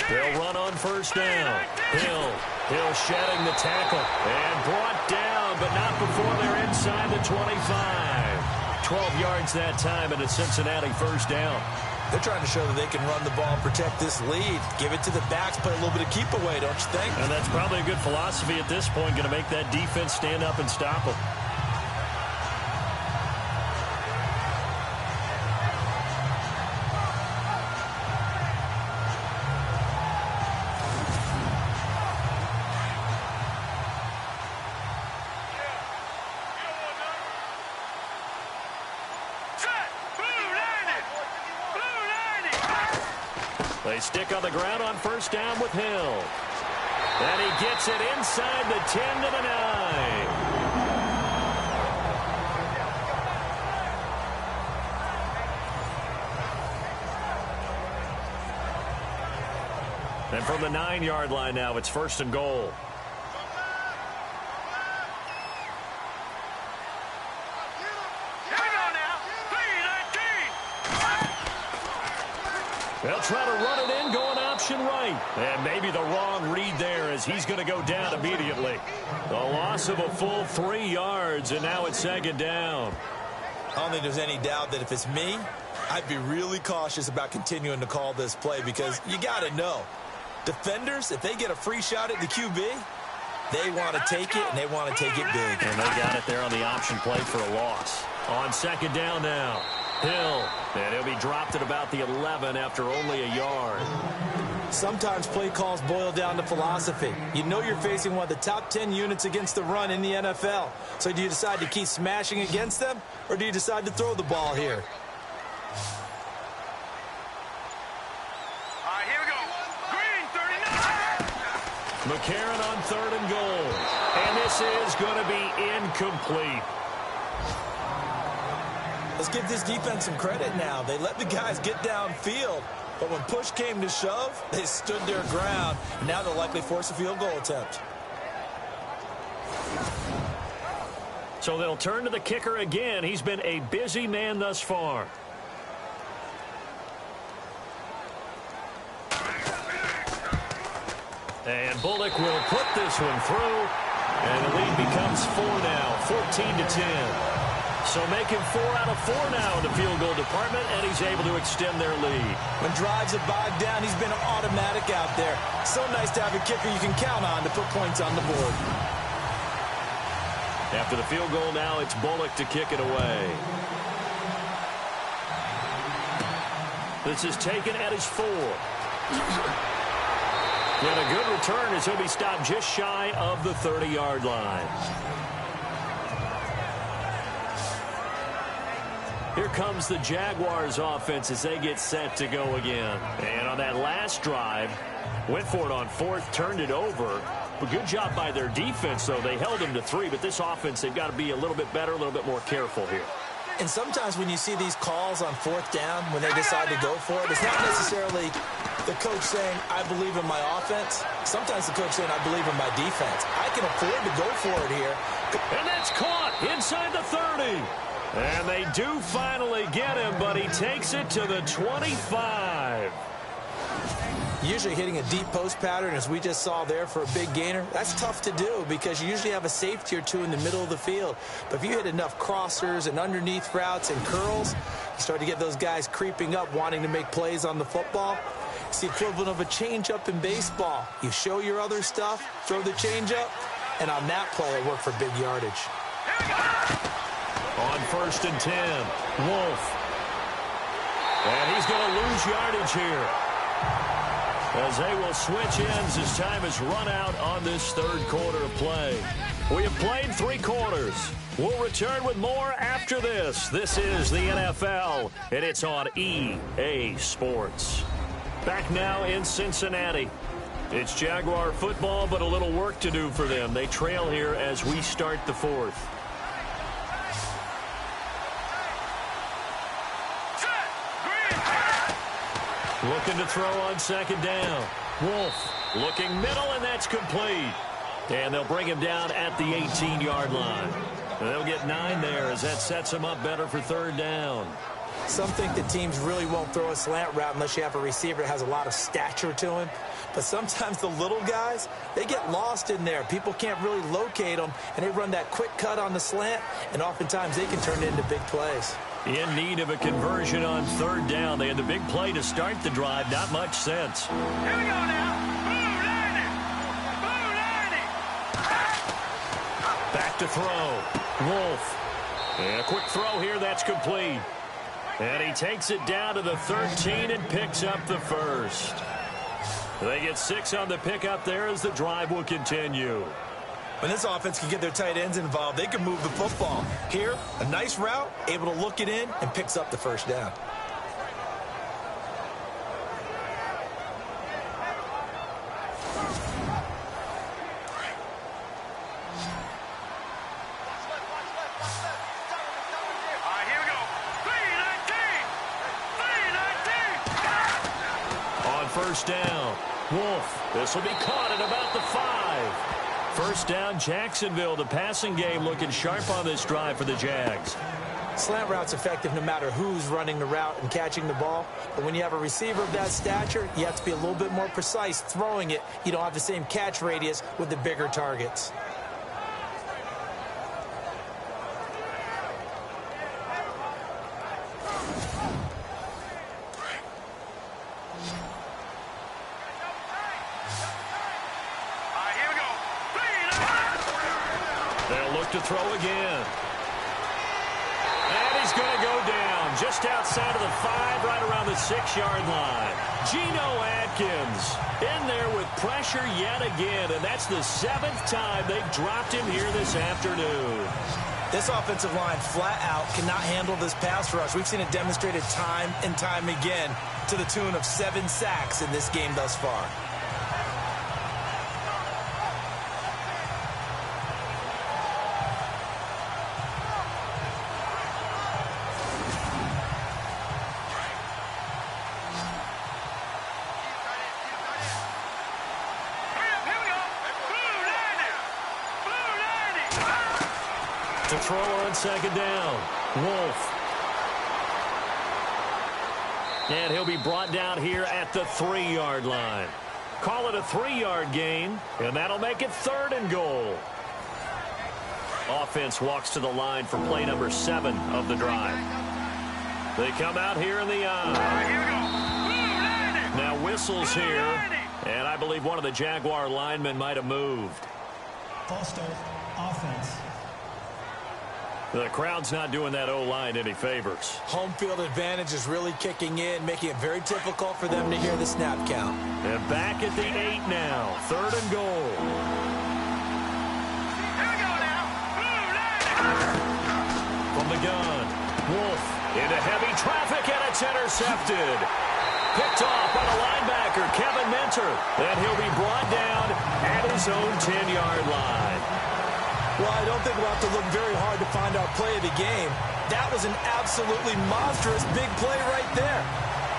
They'll run on 1st down. Hill shedding the tackle and brought down, but not before they're inside the 25. 12 yards that time, and it's Cincinnati 1st down. They're trying to show that they can run the ball, protect this lead, give it to the backs, play a little bit of keep away, don't you think? And that's probably a good philosophy at this point, going to make that defense stand up and stop them. They stick on the ground on 1st down with Hill. And he gets it inside the 10 to the 9. And from the 9-yard line now, it's 1st and goal. They'll try to run it in, going option right. And maybe the wrong read there as he's going to go down immediately. A loss of a full 3 yards, and now it's 2nd down. I don't think there's any doubt that if it's me, I'd be really cautious about continuing to call this play because you got to know. Defenders, if they get a free shot at the QB, they want to take it, and they want to take it big. And they got it there on the option play for a loss. On 2nd down now, Hill. And he'll be dropped at about the 11 after only a yard. Sometimes play calls boil down to philosophy. You know you're facing one of the top 10 units against the run in the NFL. So do you decide to keep smashing against them, or do you decide to throw the ball here? All right, here we go. Green, 39. McCarron on 3rd and goal. And this is going to be incomplete. Let's give this defense some credit now. They let the guys get downfield, but when push came to shove, they stood their ground. And now they'll likely force a field goal attempt. So they'll turn to the kicker again. He's been a busy man thus far. And Bullock will put this one through. And the lead becomes 4 now, 14-10. So making 4 out of 4 now in the field goal department, and he's able to extend their lead. When drives are bogged down, he's been automatic out there. So nice to have a kicker you can count on to put points on the board. After the field goal now, it's Bullock to kick it away. This is taken at his 4. And a good return as he'll be stopped just shy of the 30-yard line. Here comes the Jaguars offense as they get set to go again. And on that last drive, went for it on 4th, turned it over. A good job by their defense, though. They held them to 3, but this offense, they've got to be a little bit better, a little bit more careful here. And sometimes when you see these calls on 4th down, when they decide to go for it, it's not necessarily the coach saying, I believe in my offense. Sometimes the coach saying, I believe in my defense. I can afford to go for it here. And that's caught inside the 30. And they do finally get him, but he takes it to the 25. Usually hitting a deep post pattern, as we just saw there for a big gainer, that's tough to do because you usually have a safety or two in the middle of the field. But if you hit enough crossers and underneath routes and curls, you start to get those guys creeping up, wanting to make plays on the football. It's the equivalent of a changeup in baseball. You show your other stuff, throw the changeup, and on that play, it worked for big yardage. On 1st and 10, Wolf. And he's going to lose yardage here, as they will switch ends as time has run out on this 3rd quarter of play. We have played 3 quarters. We'll return with more after this. This is the NFL, and it's on EA Sports. Back now in Cincinnati. It's Jaguar football, but a little work to do for them. They trail here as we start the 4th. Looking to throw on 2nd down. Wolf looking middle, and that's complete. And they'll bring him down at the 18-yard line. And they'll get 9 there as that sets him up better for 3rd down. Some think that teams really won't throw a slant route unless you have a receiver that has a lot of stature to him. But sometimes the little guys, they get lost in there. People can't really locate them, and they run that quick cut on the slant, and oftentimes they can turn it into big plays. In need of a conversion on 3rd down. They had the big play to start the drive. Not much sense. Here we go now. Back to throw. Wolf. And a quick throw here. That's complete. And he takes it down to the 13 and picks up the 1st. They get 6 on the pickup there as the drive will continue. When this offense can get their tight ends involved, they can move the football. Here, a nice route, able to look it in, and picks up the 1st down. On 1st down, Wolf. This will be caught at about the 5. First down, Jacksonville. The passing game looking sharp on this drive for the Jags. Slant route's effective no matter who's running the route and catching the ball. But when you have a receiver of that stature, you have to be a little bit more precise throwing it. You don't have the same catch radius with the bigger targets. They'll look to throw again. And he's going to go down just outside of the 5, right around the 6-yard line. Geno Atkins in there with pressure yet again, and that's the 7th time they've dropped him here this afternoon. This offensive line flat out cannot handle this pass rush. We've seen it demonstrated time and time again to the tune of 7 sacks in this game thus far. To throw on second down, Wolf. And he'll be brought down here at the 3-yard line. Call it a 3-yard gain, and that'll make it 3rd and goal. Offense walks to the line for play number 7 of the drive. They come out here in the eye. Now whistles here, and I believe one of the Jaguar linemen might have moved. False start, offense. The crowd's not doing that O-line any favors. Home field advantage is really kicking in, making it very difficult for them to hear the snap count. And back at the 8 now, 3rd and goal. Here we go now. From the gun, Wolf into heavy traffic, and it's intercepted. Picked off by the linebacker, Kevin Minter. And he'll be brought down at his own 10-yard line. Well, I don't think we'll have to look very hard to find our play of the game. That was an absolutely monstrous big play right there.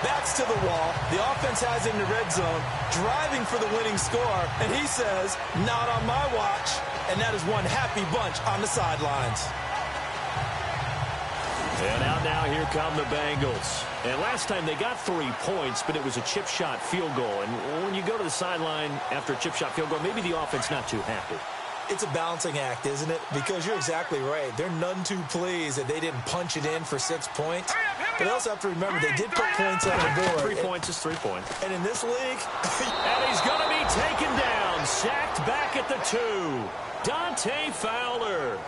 Backs to the wall. The offense has it in the red zone, driving for the winning score, and he says, not on my watch. And that is one happy bunch on the sidelines. And out now, here come the Bengals. And last time they got 3 points, but it was a chip shot field goal. And when you go to the sideline after a chip shot field goal, maybe the offense not too happy. It's a balancing act, isn't it? Because you're exactly right. They're none too pleased that they didn't punch it in for 6 points. But they also have to remember they did put points on the board. 3 points is 3 points. And in this league... and he's going to be taken down. Sacked back at the 2. Dante Fowler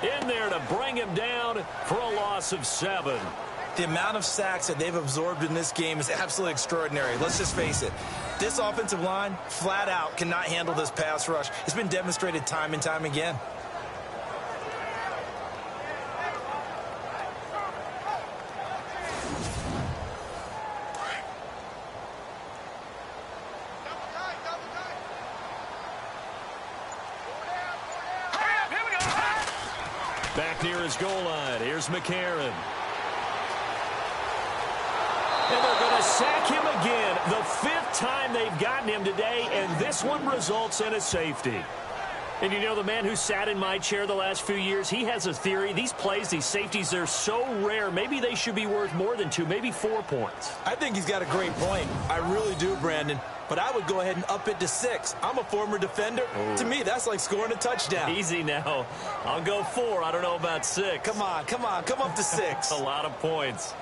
in there to bring him down for a loss of 7. The amount of sacks that they've absorbed in this game is absolutely extraordinary. Let's just face it. This offensive line, flat out, cannot handle this pass rush. It's been demonstrated time and time again. Back near his goal line. Here's McCarron. And they're going to sack him again. The 5th time they've gotten him today, and this one results in a safety. And you know, the man who sat in my chair the last few years, he has a theory. These plays, these safeties, they're so rare. Maybe they should be worth more than 2, maybe 4 points. I think he's got a great point. I really do, Brandon. But I would go ahead and up it to 6. I'm a former defender. Ooh. To me, that's like scoring a touchdown. Easy now. I'll go 4. I don't know about 6. Come on. Come up to 6. A lot of points.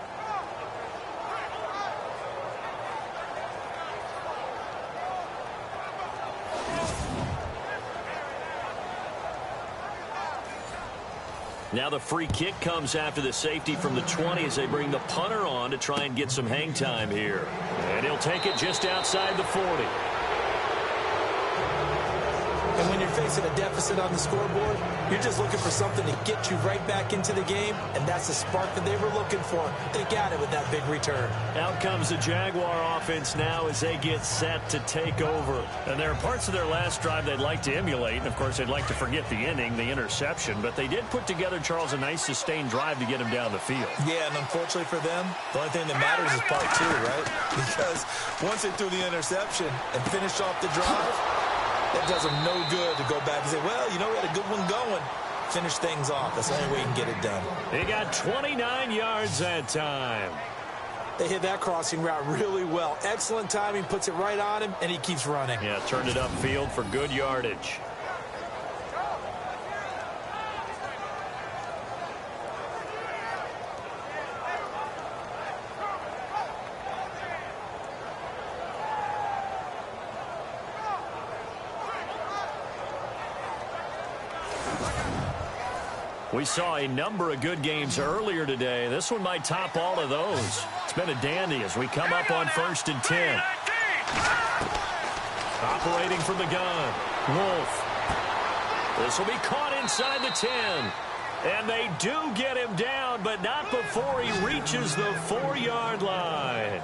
Now the free kick comes after the safety from the 20 as they bring the punter on to try and get some hang time here. And he'll take it just outside the 40. And when you're facing a deficit on the scoreboard, you're just looking for something to get you right back into the game, and that's the spark that they were looking for. They got it with that big return. Out comes the Jaguar offense now as they get set to take over. And there are parts of their last drive they'd like to emulate, and of course they'd like to forget the inning, the interception, but they did put together, Charles, a nice sustained drive to get him down the field. Yeah, and unfortunately for them, the only thing that matters is part two, right? Because once they threw the interception and finished off the drive, that does them no good to go back and say, well, you know, we had a good one going. Finish things off. That's the only way you can get it done. He got 29 yards that time. They hit that crossing route really well. Excellent timing, puts it right on him, and he keeps running. Yeah, turned it upfield for good yardage. We saw a number of good games earlier today. This one might top all of those. It's been a dandy as we come up on 1st and 10. Operating from the gun, Wolf. This will be caught inside the 10. And they do get him down, but not before he reaches the 4-yard line.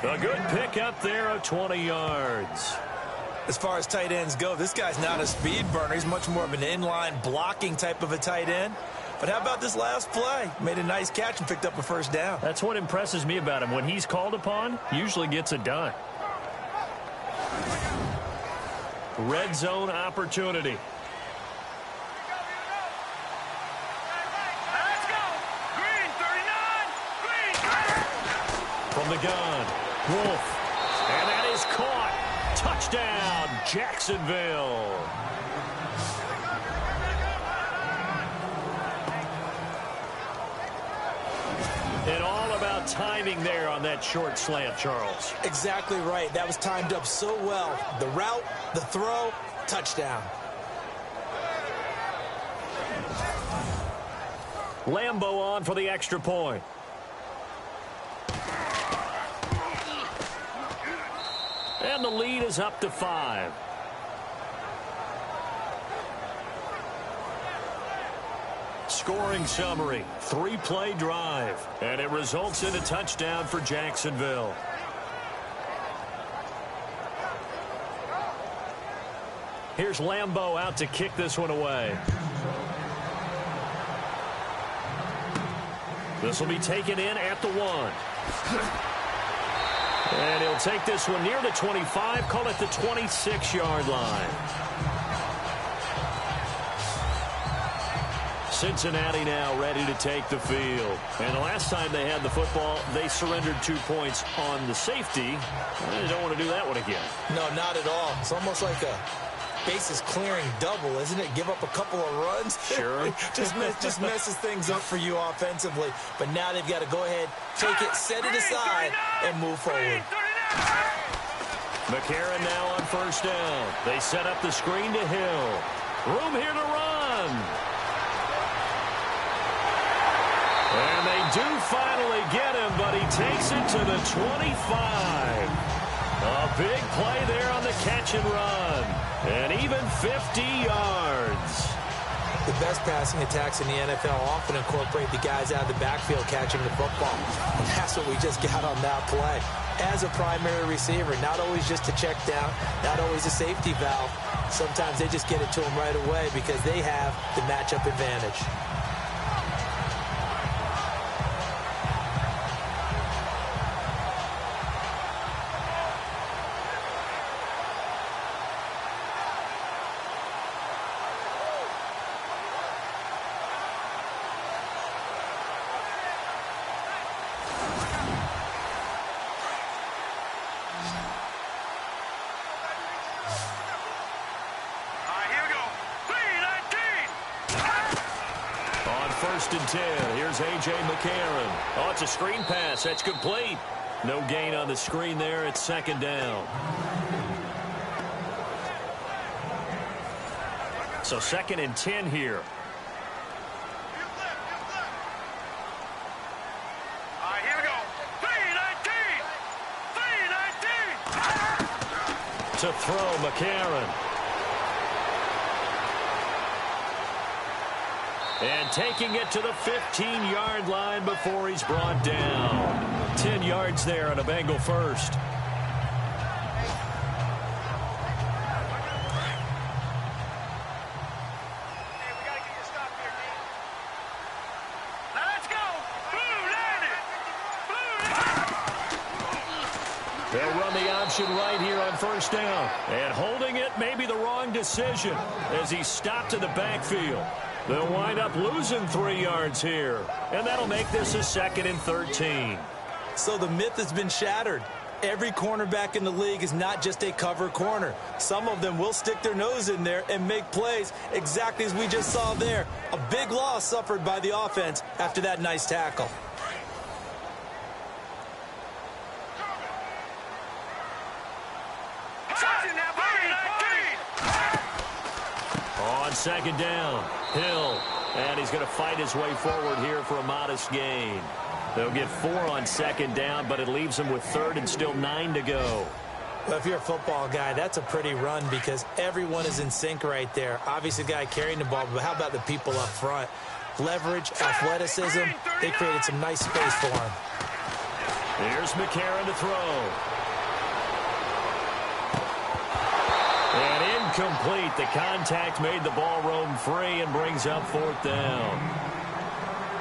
A good pick up there of 20 yards. As far as tight ends go, this guy's not a speed burner. He's much more of an inline blocking type of a tight end. But how about this last play? Made a nice catch and picked up a first down. That's what impresses me about him. When he's called upon, usually gets it done. Red zone opportunity. Let's go. Green, 39. Green. From the gun, Wolf. And that is caught. Touchdown, Jacksonville. And all about timing there on that short slant, Charles. Exactly right. That was timed up so well. The route, the throw, touchdown. Lambo on for the extra point. And the lead is up to 5. Scoring summary, 3-play drive. And it results in a touchdown for Jacksonville. Here's Lambo out to kick this one away. This will be taken in at the 1. And he'll take this one near the 25, call it the 26-yard line. Cincinnati now ready to take the field. And the last time they had the football, they surrendered 2 points on the safety. They don't want to do that one again. No, not at all. It's almost like a bases clearing double, isn't it? Give up a couple of runs. Sure. just messes things up for you offensively. But now they've got to go ahead, take it, set it aside, and move forward. McCarron now on 1st down. They set up the screen to Hill. Room here to run. And they do finally get him, but he takes it to the 25. A big play there on the catch and run. And even 50 yards. The best passing attacks in the NFL often incorporate the guys out of the backfield catching the football. And that's what we just got on that play. As a primary receiver, not always just a check down, not always a safety valve. Sometimes they just get it to him right away because they have the matchup advantage. First and 10. Here's A.J. McCarron. Oh, it's a screen pass. That's complete. No gain on the screen there. It's 2nd down. So 2nd and 10 here. Here we go. 3-19. 3-19. To throw, McCarron. And taking it to the 15-yard line before he's brought down. 10 yards there on a Bengal first. They'll run the option right here on first down. And holding it may be the wrong decision as he stopped in the backfield. They'll wind up losing 3 yards here. And that'll make this a 2nd and 13. So the myth has been shattered. Every cornerback in the league is not just a cover corner. Some of them will stick their nose in there and make plays exactly as we just saw there. A big loss suffered by the offense after that nice tackle. On second down, Hill, and he's going to fight his way forward here for a modest gain. They'll get 4 on second down, but it leaves them with 3rd and still 9 to go. Well, if you're a football guy, that's a pretty run because everyone is in sync right there. Obviously, the guy carrying the ball, but how about the people up front? Leverage, athleticism, they created some nice space for him. Here's McCarron to throw. And incomplete. The contact made the ball roam free and brings up 4th down.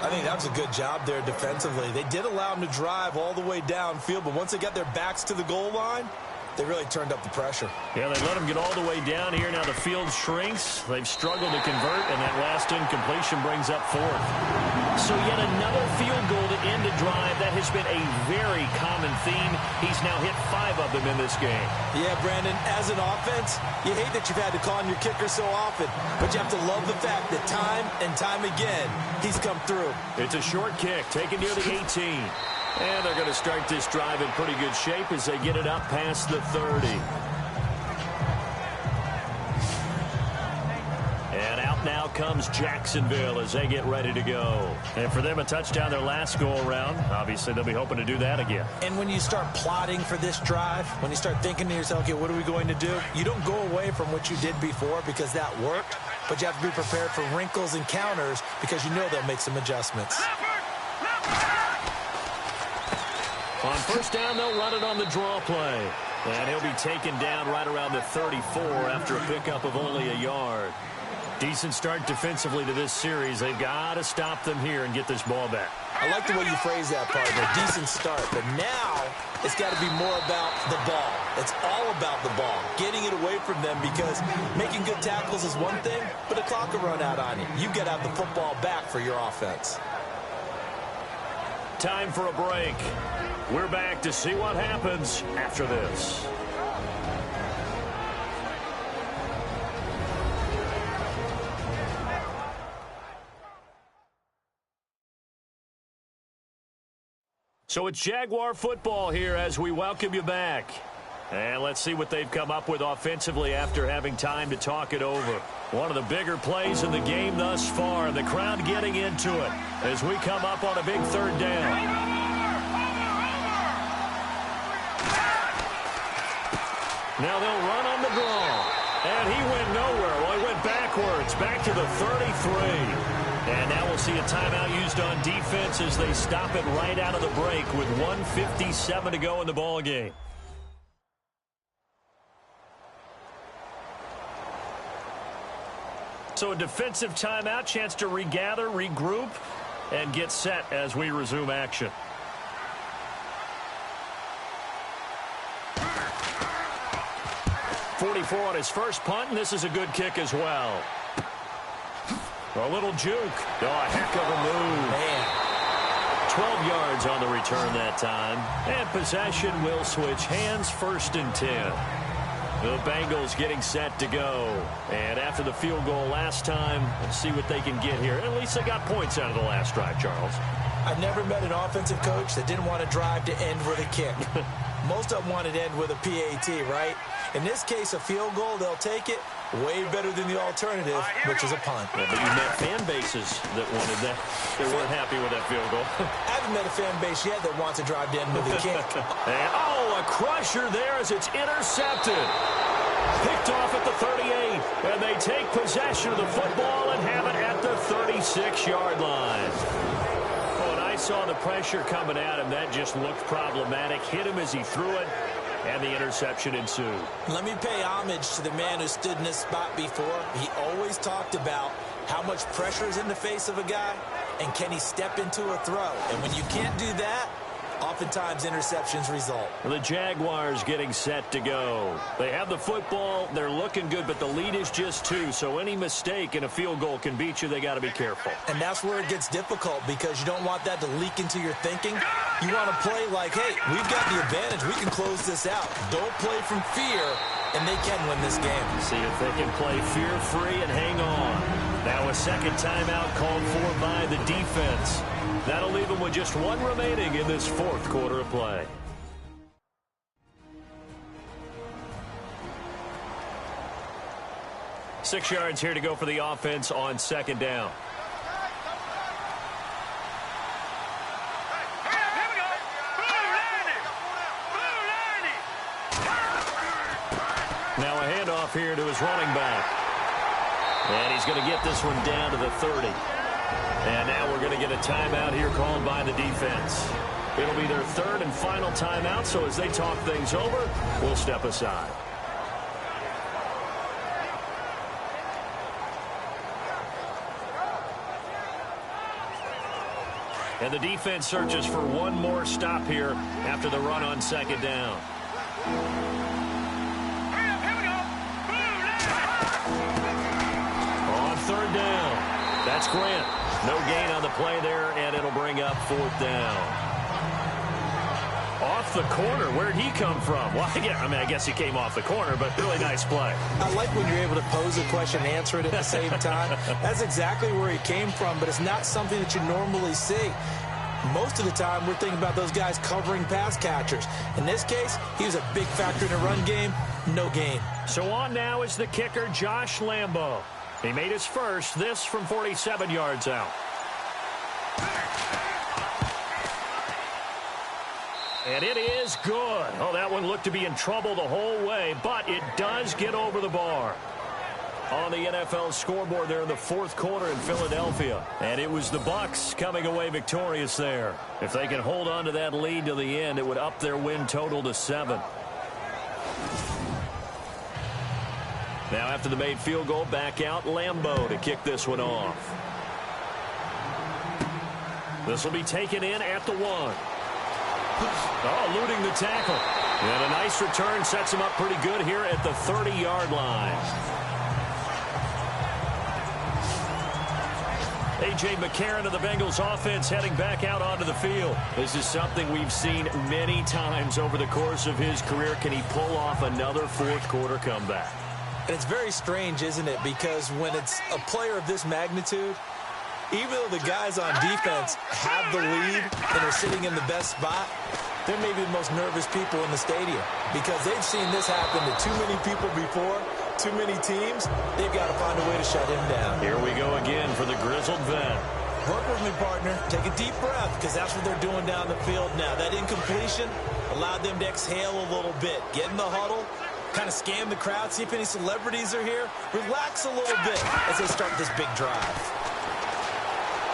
I think that was a good job there defensively. They did allow them to drive all the way downfield, but once they got their backs to the goal line, they really turned up the pressure. Yeah, they let them get all the way down here. Now the field shrinks. They've struggled to convert, and that last incompletion brings up 4th. So yet another field goal to end a drive. That has been a very common theme. He's now hit 5 of them in this game. Yeah, Brandon, as an offense, you hate that you've had to call on your kicker so often, but you have to love the fact that time and time again, he's come through. It's a short kick, taken near the 18. And they're going to start this drive in pretty good shape as they get it up past the 30. And out now comes Jacksonville as they get ready to go. And for them, a touchdown their last go-around. Obviously, they'll be hoping to do that again. And when you start plotting for this drive, when you start thinking to yourself, okay, what are we going to do? You don't go away from what you did before because that worked, but you have to be prepared for wrinkles and counters because you know they'll make some adjustments. On first down, they'll run it on the draw play. And he'll be taken down right around the 34 after a pickup of only a yard. Decent start defensively to this series. They've got to stop them here and get this ball back. I like the way you phrase that, partner. Decent start. But now it's got to be more about the ball. It's all about the ball. Getting it away from them because making good tackles is one thing, but the clock will run out on you. You got to have the football back for your offense. Time for a break. We're back to see what happens after this. So it's Jaguar football here as we welcome you back. And let's see what they've come up with offensively after having time to talk it over. One of the bigger plays in the game thus far, and the crowd getting into it as we come up on a big 3rd down. Now they'll run on the draw. And he went nowhere. Well, he went backwards, back to the 33. And now we'll see a timeout used on defense as they stop it right out of the break with 1:57 to go in the ball game. So a defensive timeout, chance to regather, regroup, and get set as we resume action. .44 on his first punt, and this is a good kick as well. A little juke. Oh, a heck of a move. Man. 12 yards on the return that time. And possession will switch hands, 1st and 10. The Bengals getting set to go. And after the field goal last time, let's see what they can get here. At least they got points out of the last drive, Charles. I've never met an offensive coach that didn't want to drive to end with a kick. Most of them wanted to end with a PAT, right? In this case, a field goal, they'll take it. Way better than the alternative, which is a punt. Yeah, but you met fan bases that wanted that. They weren't happy with that field goal. I haven't met a fan base yet that wants to drive to end with a kick. And, a crusher there as it's intercepted. Picked off at the 38. And they take possession of the football and have it at the the 36-yard line. When I saw the pressure coming at him, that just looked problematic. Hit him as he threw it, and the interception ensued. Let me pay homage to the man who stood in this spot before. He always talked about how much pressure is in the face of a guy, and can he step into a throw. And when you can't do that, oftentimes interceptions result. The Jaguars getting set to go. They have the football. They're looking good, but the lead is just 2. So any mistake in a field goal can beat you. They got to be careful. And that's where it gets difficult because you don't want that to leak into your thinking. You want to play like, hey, we've got the advantage. We can close this out. Don't play from fear, and they can win this game. See if they can play fear-free and hang on. Now a second timeout called for by the defense. That'll leave them with just 1 remaining in this 4th quarter of play. Six yards here to go for the offense on second down. Now a handoff here to his running back. And he's going to get this one down to the 30. And now we're going to get a timeout here called by the defense. It'll be their 3rd and final timeout, so as they talk things over, we'll step aside. And the defense searches for one more stop here after the run on second down. On third down, that's Grant. No gain on the play there, and it'll bring up 4th down. Off the corner, where'd he come from? Well, yeah, I guess he came off the corner, but really nice play. I like when you're able to pose a question and answer it at the same time. That's exactly where he came from, but it's not something that you normally see. Most of the time, we're thinking about those guys covering pass catchers. In this case, he was a big factor in the run game. No gain. So on now is the kicker, Josh Lambo. He made his first, this from 47 yards out. And it is good. Oh, that one looked to be in trouble the whole way, but it does get over the bar. On the NFL scoreboard there in the 4th quarter in Philadelphia. And it was the Bucs coming away victorious there. If they can hold on to that lead to the end, it would up their win total to 7. Now after the made field goal, back out Lambo to kick this one off. This will be taken in at the 1. Oh, eluding the tackle. And a nice return sets him up pretty good here at the 30-yard line. A.J. McCarron of the Bengals offense heading back out onto the field. This is something we've seen many times over the course of his career. Can he pull off another 4th quarter comeback? And it's very strange, isn't it? Because when it's a player of this magnitude, even though the guys on defense have the lead and are sitting in the best spot, they're maybe the most nervous people in the stadium because they've seen this happen to too many people before, too many teams. They've got to find a way to shut him down. Here we go again for the grizzled vet. Work with me, partner. Take a deep breath because that's what they're doing down the field now. That incompletion allowed them to exhale a little bit. Get in the huddle, kind of scan the crowd, see if any celebrities are here. Relax a little bit as they start this big drive.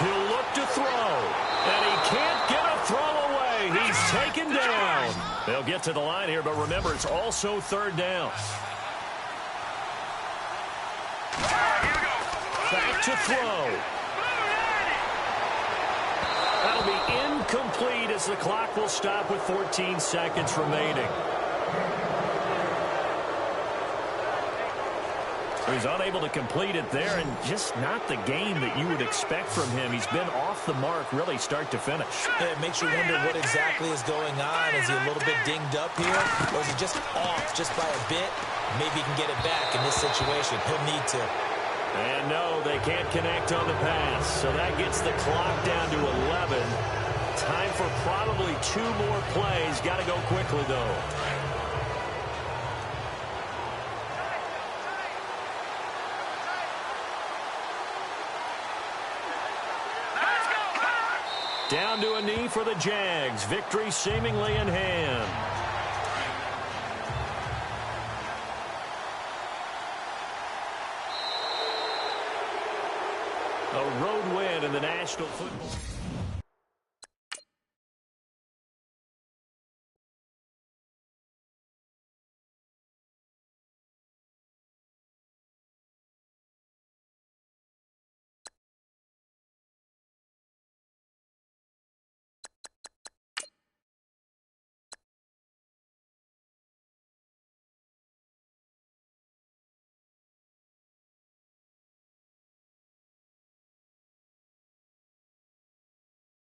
He'll look to throw, and he can't get a throw away. He's taken down. They'll get to the line here, but remember, it's also 3rd down. Back to throw. That'll be incomplete as the clock will stop with 14 seconds remaining. He's unable to complete it there, and just not the game that you would expect from him. He's been off the mark really start to finish. Yeah, it makes you wonder what exactly is going on. Is he a little bit dinged up here, or is he just off just by a bit? Maybe he can get it back in this situation. He'll need to. And no, they can't connect on the pass, so that gets the clock down to 11. Time for probably 2 more plays. Got to go quickly, though. Down to a knee for the Jags. Victory seemingly in hand. A in the National Football.